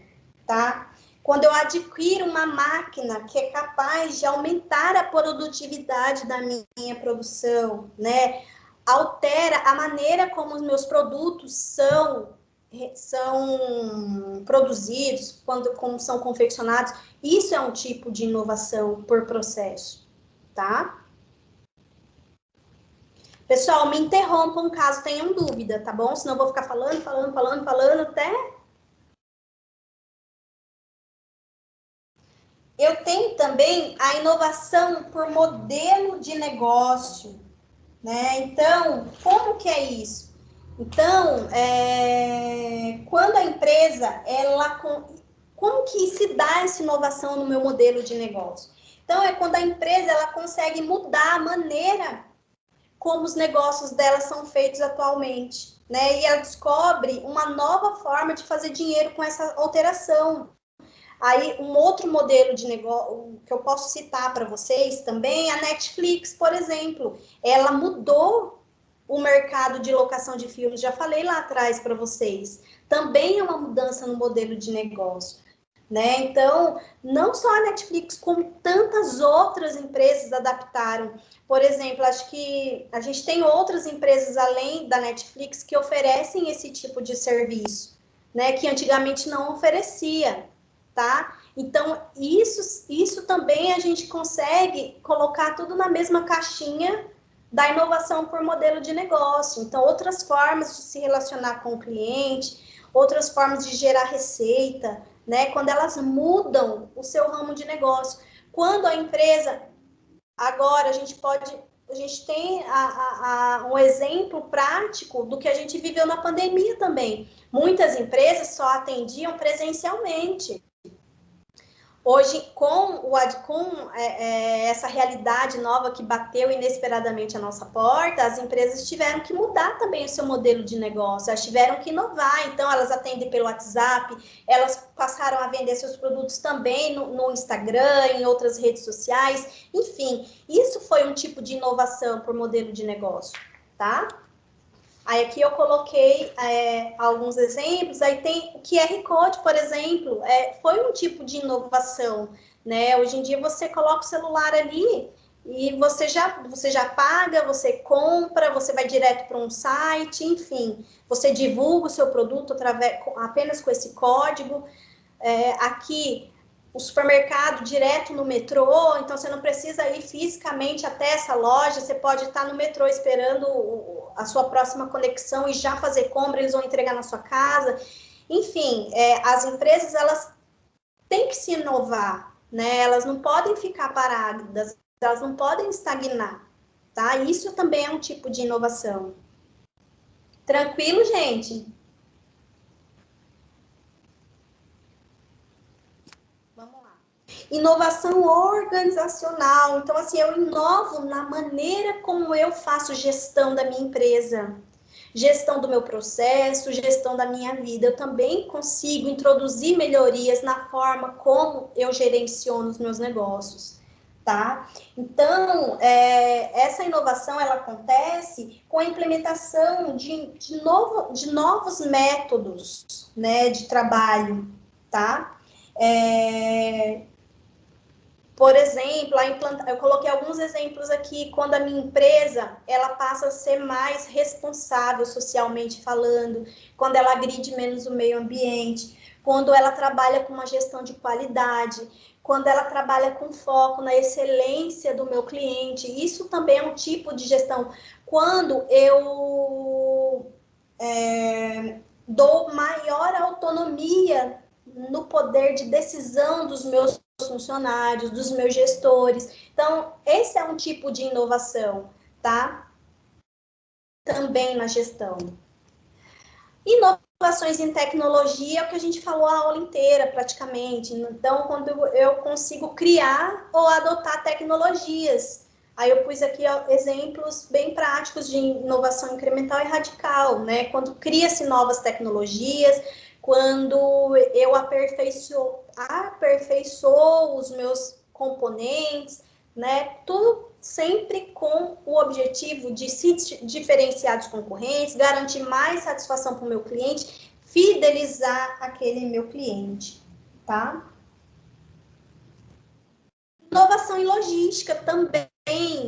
tá? Quando eu adquiro uma máquina que é capaz de aumentar a produtividade da minha produção, né? Altera a maneira como os meus produtos são produzidos, como são confeccionados. Isso é um tipo de inovação por processo, tá? Pessoal, me interrompam caso tenham dúvida, tá bom? Senão eu vou ficar falando até... eu tenho também a inovação por modelo de negócio, né? Então, como que é isso? Então, quando a empresa, como que se dá essa inovação no meu modelo de negócio? Então, é quando a empresa, ela consegue mudar a maneira como os negócios dela são feitos atualmente, né? E ela descobre uma nova forma de fazer dinheiro com essa alteração. Aí, um outro modelo de negócio que eu posso citar para vocês também, a Netflix, por exemplo. Ela mudou o mercado de locação de filmes, já falei lá atrás para vocês. Também é uma mudança no modelo de negócio, né? Então, não só a Netflix, como tantas outras empresas adaptaram. Por exemplo, acho que a gente tem outras empresas além da Netflix que oferecem esse tipo de serviço, né? Que antigamente não oferecia. Tá? Então, isso também a gente consegue colocar tudo na mesma caixinha da inovação por modelo de negócio. Então, outras formas de se relacionar com o cliente, outras formas de gerar receita, né? Quando elas mudam o seu ramo de negócio. Quando a empresa, agora a gente tem um exemplo prático do que a gente viveu na pandemia também. Muitas empresas só atendiam presencialmente. Hoje, com essa realidade nova que bateu inesperadamente a nossa porta, as empresas tiveram que mudar também o seu modelo de negócio, elas tiveram que inovar, então elas atendem pelo WhatsApp, elas passaram a vender seus produtos também no Instagram, em outras redes sociais, enfim, isso foi um tipo de inovação por modelo de negócio, tá? Aí aqui eu coloquei alguns exemplos, aí tem o QR Code, por exemplo, foi um tipo de inovação, né? Hoje em dia você coloca o celular ali e você já paga, você compra, você vai direto para um site, enfim, você divulga o seu produto apenas com esse código. Aqui o supermercado direto no metrô, então você não precisa ir fisicamente até essa loja, você pode estar no metrô esperando a sua próxima conexão e já fazer compra, eles vão entregar na sua casa. Enfim, as empresas, elas têm que se inovar, né? Elas não podem ficar paradas, elas não podem estagnar, tá? Isso também é um tipo de inovação. Tranquilo, gente? Inovação organizacional. Então, assim, eu inovo na maneira como eu faço gestão da minha empresa, gestão do meu processo, gestão da minha vida. Eu também consigo introduzir melhorias na forma como eu gerenciono os meus negócios, tá? Então, essa inovação, ela acontece com a implementação de novos métodos, né, de trabalho, tá? Por exemplo, eu coloquei alguns exemplos aqui, quando a minha empresa, ela passa a ser mais responsável socialmente falando, quando ela agride menos o meio ambiente, quando ela trabalha com uma gestão de qualidade, quando ela trabalha com foco na excelência do meu cliente. Isso também é um tipo de gestão. Quando eu dou maior autonomia no poder de decisão dos meus funcionários, dos meus gestores. Então, esse é um tipo de inovação, tá? Também na gestão. Inovações em tecnologia é o que a gente falou a aula inteira, praticamente. Então, quando eu consigo criar ou adotar tecnologias. Aí eu pus aqui exemplos bem práticos de inovação incremental e radical, né? Quando cria-se novas tecnologias, quando eu aperfeiçoo os meus componentes, né? Tudo sempre com o objetivo de se diferenciar dos concorrentes, garantir mais satisfação para o meu cliente, fidelizar aquele meu cliente, tá? Inovação em logística também,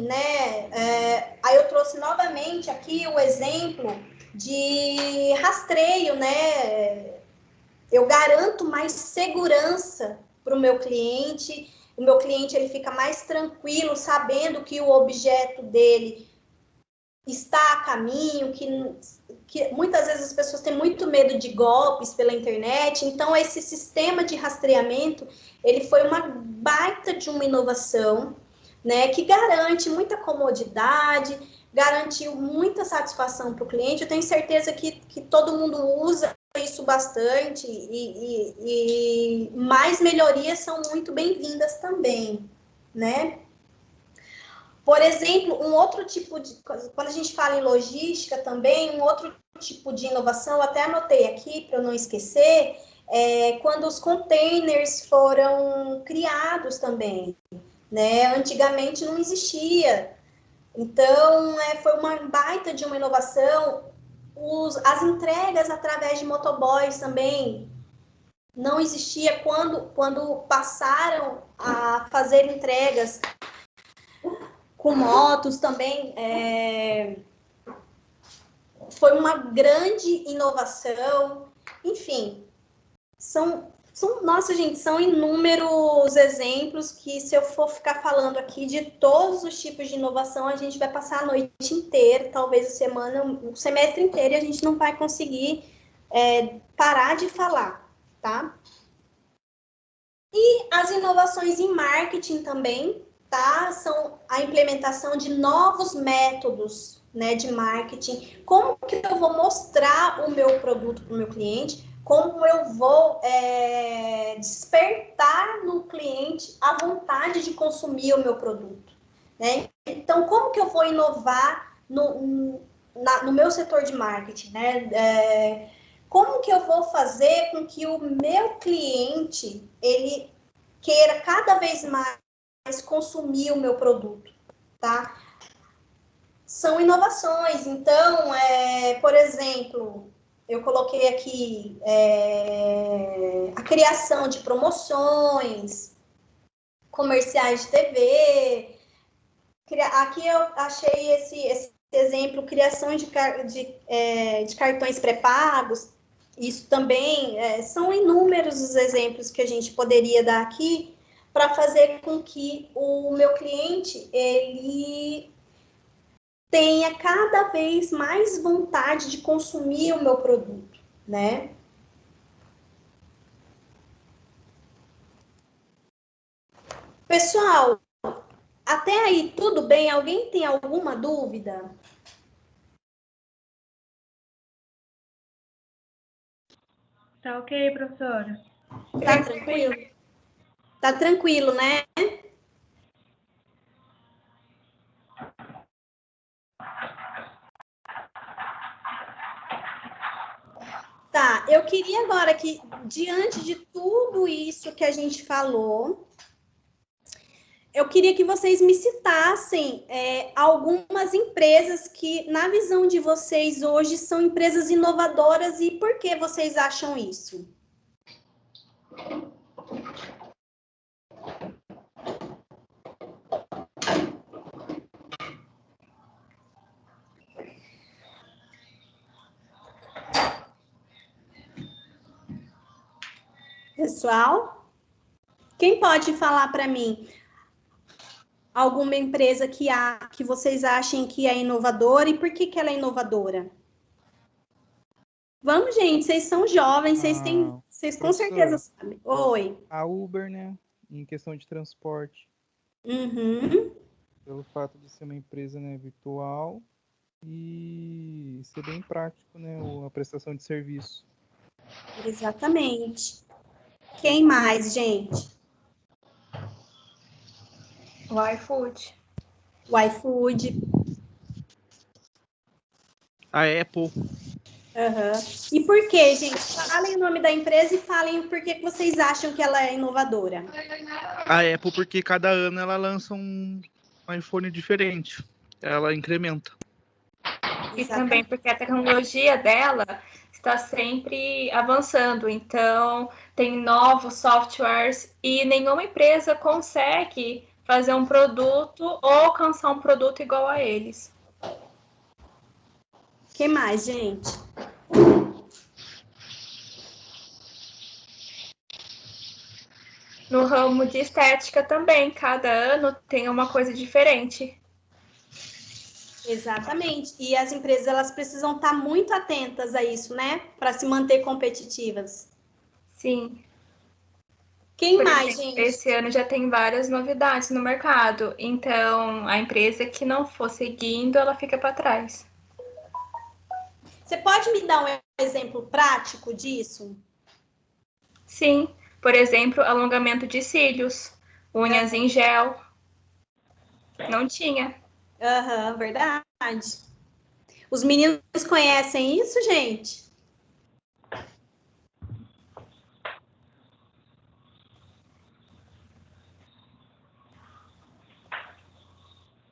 né? Aí eu trouxe novamente aqui o exemplo de rastreio, né? Eu garanto mais segurança para o meu cliente ele fica mais tranquilo, sabendo que o objeto dele está a caminho, que muitas vezes as pessoas têm muito medo de golpes pela internet. Então, esse sistema de rastreamento, ele foi uma baita de uma inovação, né, que garante muita comodidade, garantiu muita satisfação para o cliente. Eu tenho certeza que todo mundo usa isso bastante e mais melhorias são muito bem-vindas também, né? Por exemplo, um outro tipo de... Quando a gente fala em logística também, um outro tipo de inovação, eu até anotei aqui para eu não esquecer, quando os containers foram criados também, né? Antigamente não existia. Então, foi uma baita de uma inovação. As entregas através de motoboys também não existia quando passaram a fazer entregas com motos também. Foi uma grande inovação. Enfim, nossa, gente, são inúmeros exemplos que, se eu for ficar falando aqui de todos os tipos de inovação, a gente vai passar a noite inteira, talvez o semestre inteiro, e a gente não vai conseguir parar de falar, tá? E as inovações em marketing também, tá? São a implementação de novos métodos, né, de marketing. Como que eu vou mostrar o meu produto para o meu cliente? Como eu vou despertar no cliente a vontade de consumir o meu produto, né? Então, como que eu vou inovar no meu setor de marketing, né? Como que eu vou fazer com que o meu cliente, ele queira cada vez mais consumir o meu produto, tá? São inovações. Então, por exemplo, eu coloquei aqui a criação de promoções, comerciais de TV. Aqui eu achei esse exemplo, criação de cartões pré-pagos. Isso também são inúmeros os exemplos que a gente poderia dar aqui para fazer com que o meu cliente ele tenha cada vez mais vontade de consumir o meu produto, né? Pessoal, até aí tudo bem? Alguém tem alguma dúvida? Tá ok, professora. Tá tranquilo? Tá tranquilo, né? Tá, eu queria agora que, diante de tudo isso que a gente falou, eu queria que vocês me citassem algumas empresas que, na visão de vocês hoje, são empresas inovadoras e por que vocês acham isso? Pessoal, quem pode falar para mim alguma empresa que vocês achem que é inovadora e por que ela é inovadora? Vamos, gente, vocês são jovens, vocês com certeza sabem. Oi. A Uber, né? Em questão de transporte. Uhum. Pelo fato de ser uma empresa, né, virtual e ser bem prático, né? A prestação de serviço. Exatamente. Quem mais, gente? O iFood. O iFood. A Apple. Uhum. E por quê, gente? Falem o nome da empresa e falem o porquê que vocês acham que ela é inovadora. A Apple, porque cada ano ela lança um iPhone diferente. Ela incrementa. E também porque a tecnologia dela está sempre avançando. Então, tem novos softwares e nenhuma empresa consegue fazer um produto ou alcançar um produto igual a eles. O que mais, gente? No ramo de estética também, cada ano tem uma coisa diferente. Exatamente. E as empresas, elas precisam estar muito atentas a isso, né? Para se manter competitivas. Sim. Quem Por mais, exemplo, gente? esse ano já tem várias novidades no mercado, então a empresa que não for seguindo, ela fica para trás. Você pode me dar um exemplo prático disso? Sim, por exemplo, alongamento de cílios, unhas em gel. Não tinha. Aham, verdade. Os meninos conhecem isso, gente?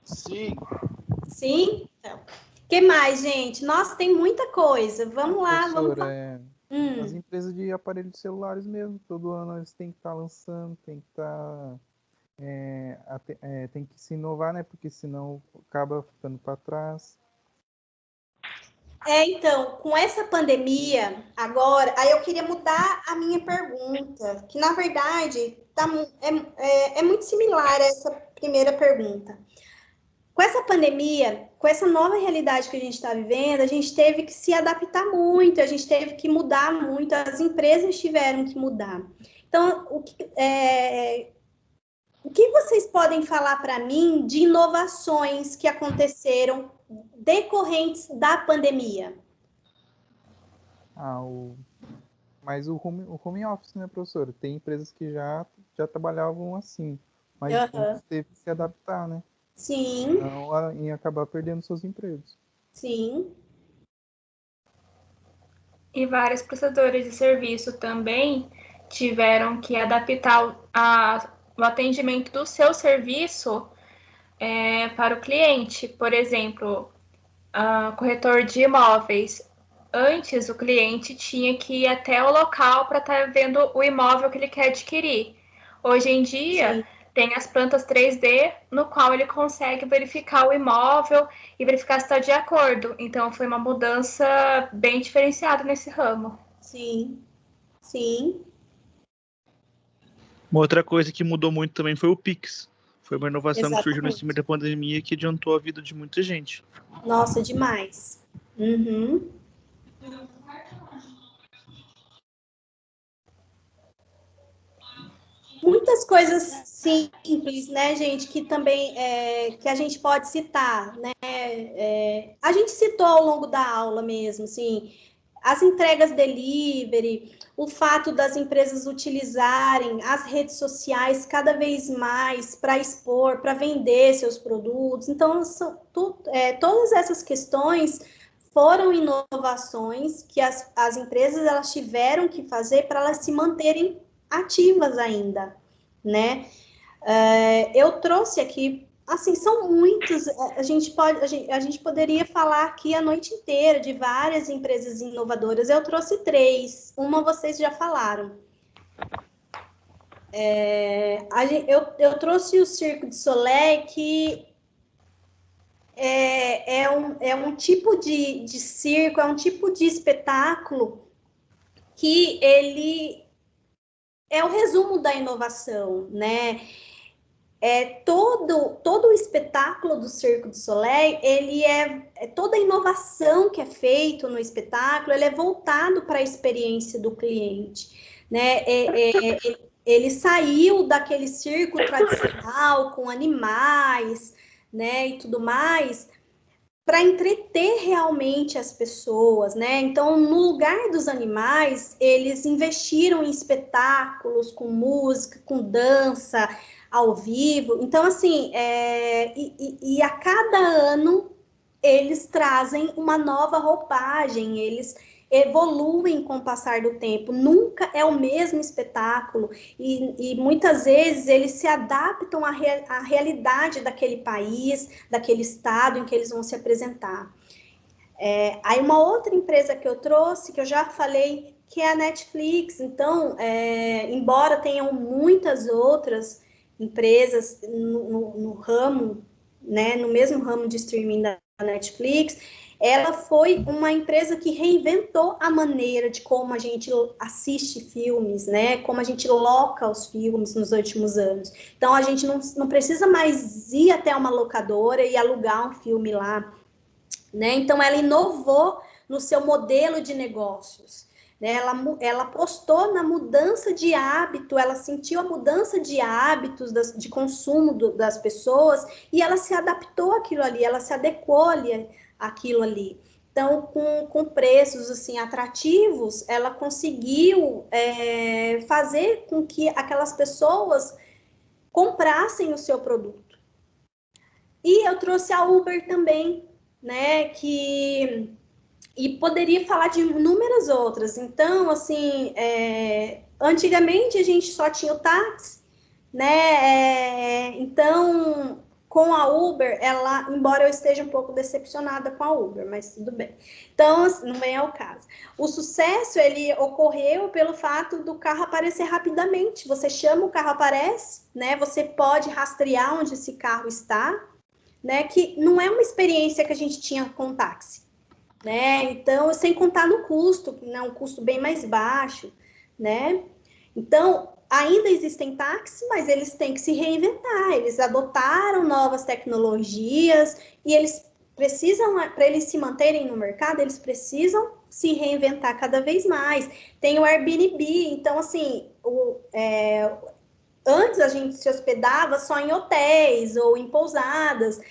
Sim. Sim? Então. O que mais, gente? Nossa, tem muita coisa. Vamos lá, vamos lá. Professora, as empresas de aparelhos celulares mesmo, todo ano eles têm que estar lançando, tem que estar, tem que se inovar, né? Porque senão acaba ficando para trás. Então, com essa pandemia, agora, aí eu queria mudar a minha pergunta, que na verdade é muito similar a essa primeira pergunta. Com essa pandemia, com essa nova realidade que a gente está vivendo, a gente teve que se adaptar muito, a gente teve que mudar muito, as empresas tiveram que mudar. Então, o que vocês podem falar para mim de inovações que aconteceram decorrentes da pandemia? Mas o home office, né, professora? Tem empresas que já trabalhavam assim, mas Uhum. muitos teve que se adaptar, né? Sim, Não em acabar perdendo seus empregos. sim. E vários prestadores de serviço também tiveram que adaptar o atendimento do seu serviço para o cliente. Por exemplo, corretor de imóveis. Antes, o cliente tinha que ir até o local para estar vendo o imóvel que ele quer adquirir. Hoje em dia, Sim. tem as plantas 3D, no qual ele consegue verificar o imóvel e verificar se está de acordo. Então, foi uma mudança bem diferenciada nesse ramo. Sim, sim, Uma outra coisa que mudou muito também foi o Pix. Foi uma inovação que surgiu nesse meio exatamente. da pandemia que adiantou a vida de muita gente. Nossa, demais. Uhum. Muitas coisas simples, né, gente, que também que a gente pode citar, né? A gente citou ao longo da aula mesmo, assim, as entregas delivery, o fato das empresas utilizarem as redes sociais cada vez mais para expor, para vender seus produtos. Então, todas essas questões foram inovações que as empresas elas tiveram que fazer para elas se manterem ativas ainda, né? Eu trouxe aqui, assim, são muitos, a gente poderia falar aqui a noite inteira de várias empresas inovadoras. Eu trouxe 3, uma vocês já falaram. Eu trouxe o Cirque du Soleil, que é um tipo de circo, é um tipo de espetáculo que ele é o resumo da inovação, né? Todo o espetáculo do Cirque du Soleil, ele toda a inovação que é feito no espetáculo, ele é voltado para a experiência do cliente, né? Ele saiu daquele circo tradicional com animais, né, e tudo mais, para entreter realmente as pessoas, né? Então, no lugar dos animais, eles investiram em espetáculos com música, com dança ao vivo. Então, assim, e a cada ano eles trazem uma nova roupagem, eles evoluem com o passar do tempo, nunca é o mesmo espetáculo, e muitas vezes eles se adaptam à realidade daquele país, daquele estado em que eles vão se apresentar. Aí uma outra empresa que eu trouxe, que eu já falei, que é a Netflix. Então, embora tenham muitas outras empresas no ramo, né, no mesmo ramo de streaming da Netflix, ela foi uma empresa que reinventou a maneira de como a gente assiste filmes, né? Como a gente loca os filmes nos últimos anos. Então, a gente não precisa mais ir até uma locadora e alugar um filme lá né? Então, ela inovou no seu modelo de negócios, né? Ela apostou na mudança de hábito, ela sentiu a mudança de hábitos de consumo das pessoas e ela se adaptou àquilo ali, ela se adequou àquilo ali. Então, com preços assim atrativos, ela conseguiu fazer com que aquelas pessoas comprassem o seu produto. E eu trouxe a Uber também, né? E poderia falar de inúmeras outras. Então, assim, antigamente a gente só tinha o táxi, né? Então, com a Uber, embora eu esteja um pouco decepcionada com a Uber, mas tudo bem. Então, não vem ao caso. O sucesso, ele ocorreu pelo fato do carro aparecer rapidamente. Você chama, o carro aparece, né? Você pode rastrear onde esse carro está, né? Que não é uma experiência que a gente tinha com o táxi, né? Então, sem contar no custo, né? Um custo bem mais baixo, né? Então, ainda existem táxis, mas eles têm que se reinventar. Eles adotaram novas tecnologias e eles precisam, para eles se manterem no mercado, eles precisam se reinventar cada vez mais. Tem o Airbnb, então, assim, antes a gente se hospedava só em hotéis ou em pousadas,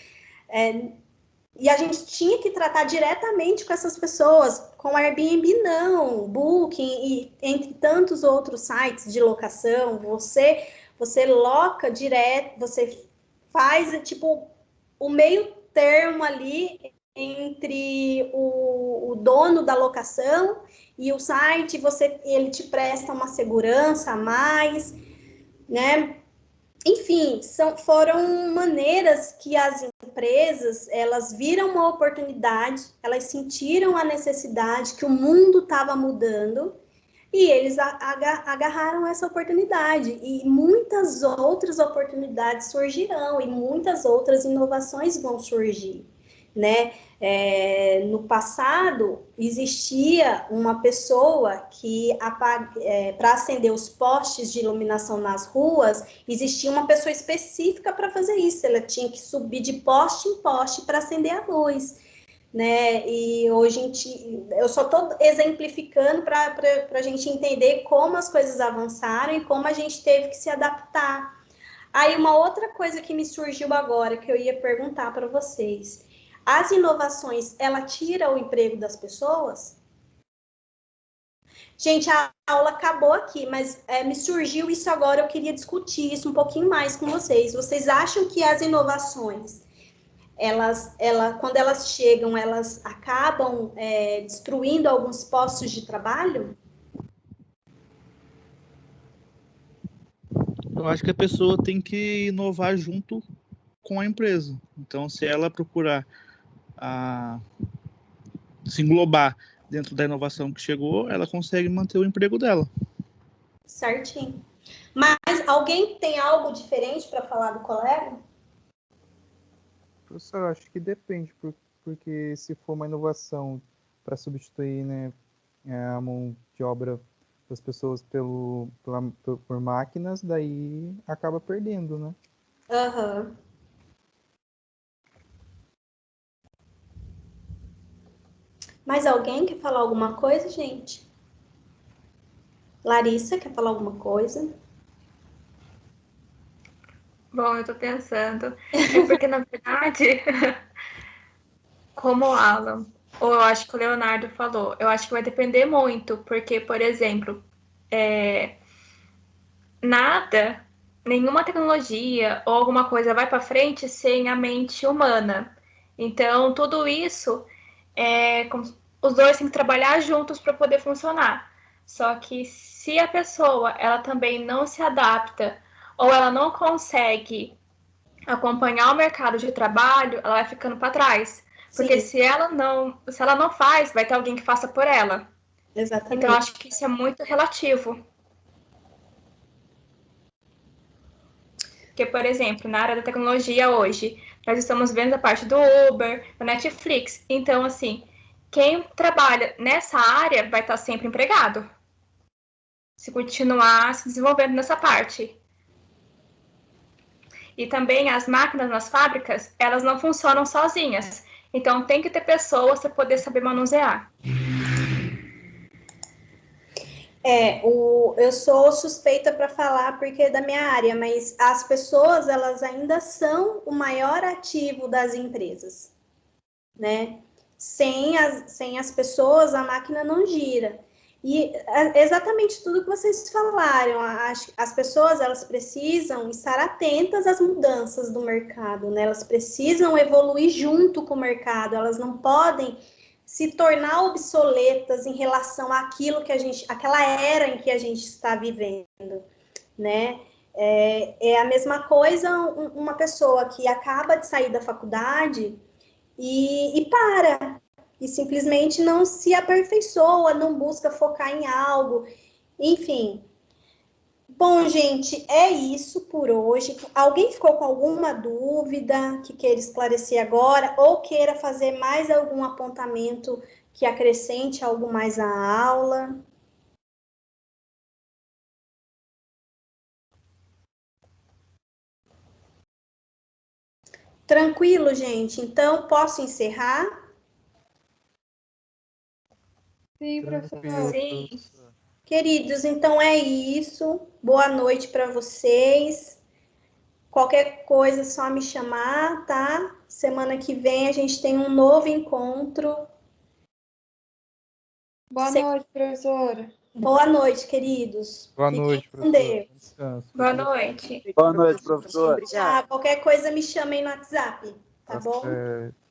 e a gente tinha que tratar diretamente com essas pessoas. Com o Airbnb, não. Booking e entre tantos outros sites de locação, você loca direto, você faz, tipo, o meio termo ali entre o dono da locação e o site, ele te presta uma segurança a mais, né? Enfim, foram maneiras que as empresas, elas viram uma oportunidade, elas sentiram a necessidade que o mundo estava mudando e eles agarraram essa oportunidade. E muitas outras oportunidades surgirão e muitas outras inovações vão surgir, né? No passado, existia uma pessoa que, para acender os postes de iluminação nas ruas, existia uma pessoa específica para fazer isso. Ela tinha que subir de poste em poste para acender a luz, né? E hoje eu só estou exemplificando para a gente entender como as coisas avançaram e como a gente teve que se adaptar. Aí, uma outra coisa que me surgiu agora, que eu ia perguntar para vocês: as inovações, ela tira o emprego das pessoas? Gente, a aula acabou aqui, mas me surgiu isso agora, eu queria discutir isso um pouquinho mais com vocês. Vocês acham que as inovações, quando elas chegam, elas acabam destruindo alguns postos de trabalho? Eu acho que a pessoa tem que inovar junto com a empresa. Então, se ela procurar se englobar dentro da inovação que chegou, ela consegue manter o emprego dela. Certinho. Mas alguém tem algo diferente para falar do colega? Professor, eu acho que depende, porque se for uma inovação para substituir, né, a mão de obra das pessoas por máquinas, daí acaba perdendo, né? Aham. Mais alguém quer falar alguma coisa, gente? Larissa, quer falar alguma coisa? Bom, eu tô pensando. É porque, na verdade, como o Alan, ou eu acho que o Leonardo falou, eu acho que vai depender muito, porque, por exemplo, nenhuma tecnologia ou alguma coisa vai para frente sem a mente humana. Então, tudo isso os dois têm que trabalhar juntos para poder funcionar. Só que se a pessoa ela também não se adapta ou ela não consegue acompanhar o mercado de trabalho, ela vai ficando para trás. Porque se ela não faz, vai ter alguém que faça por ela. Exatamente. Então, eu acho que isso é muito relativo. Porque, por exemplo, na área da tecnologia hoje, nós estamos vendo a parte do Uber, da Netflix. Então, assim, quem trabalha nessa área vai estar sempre empregado. Se continuar se desenvolvendo nessa parte. E também as máquinas nas fábricas, elas não funcionam sozinhas. Então, tem que ter pessoas para poder saber manusear. Eu sou suspeita para falar porque é da minha área, mas as pessoas, elas ainda são o maior ativo das empresas, né? Sem as pessoas, a máquina não gira. E exatamente tudo que vocês falaram, as pessoas, elas precisam estar atentas às mudanças do mercado, né? Elas precisam evoluir junto com o mercado, elas não podem se tornar obsoletas em relação àquilo que aquela era em que a gente está vivendo, né? É a mesma coisa uma pessoa que acaba de sair da faculdade e para, e simplesmente não se aperfeiçoa, não busca focar em algo, enfim. Bom, gente, é isso por hoje. Alguém ficou com alguma dúvida que queira esclarecer agora ou queira fazer mais algum apontamento que acrescente algo mais à aula? Tranquilo, gente? Então, posso encerrar? Sim, professor. Sim. Queridos, então é isso. Boa noite para vocês. Qualquer coisa é só me chamar, tá? Semana que vem a gente tem um novo encontro. Boa noite, professora. Boa noite, queridos. Boa Fiquem noite, com professor. Deus. Descanso. Boa noite. Boa noite, professor. Qualquer coisa me chamem no WhatsApp, tá bom? Certo.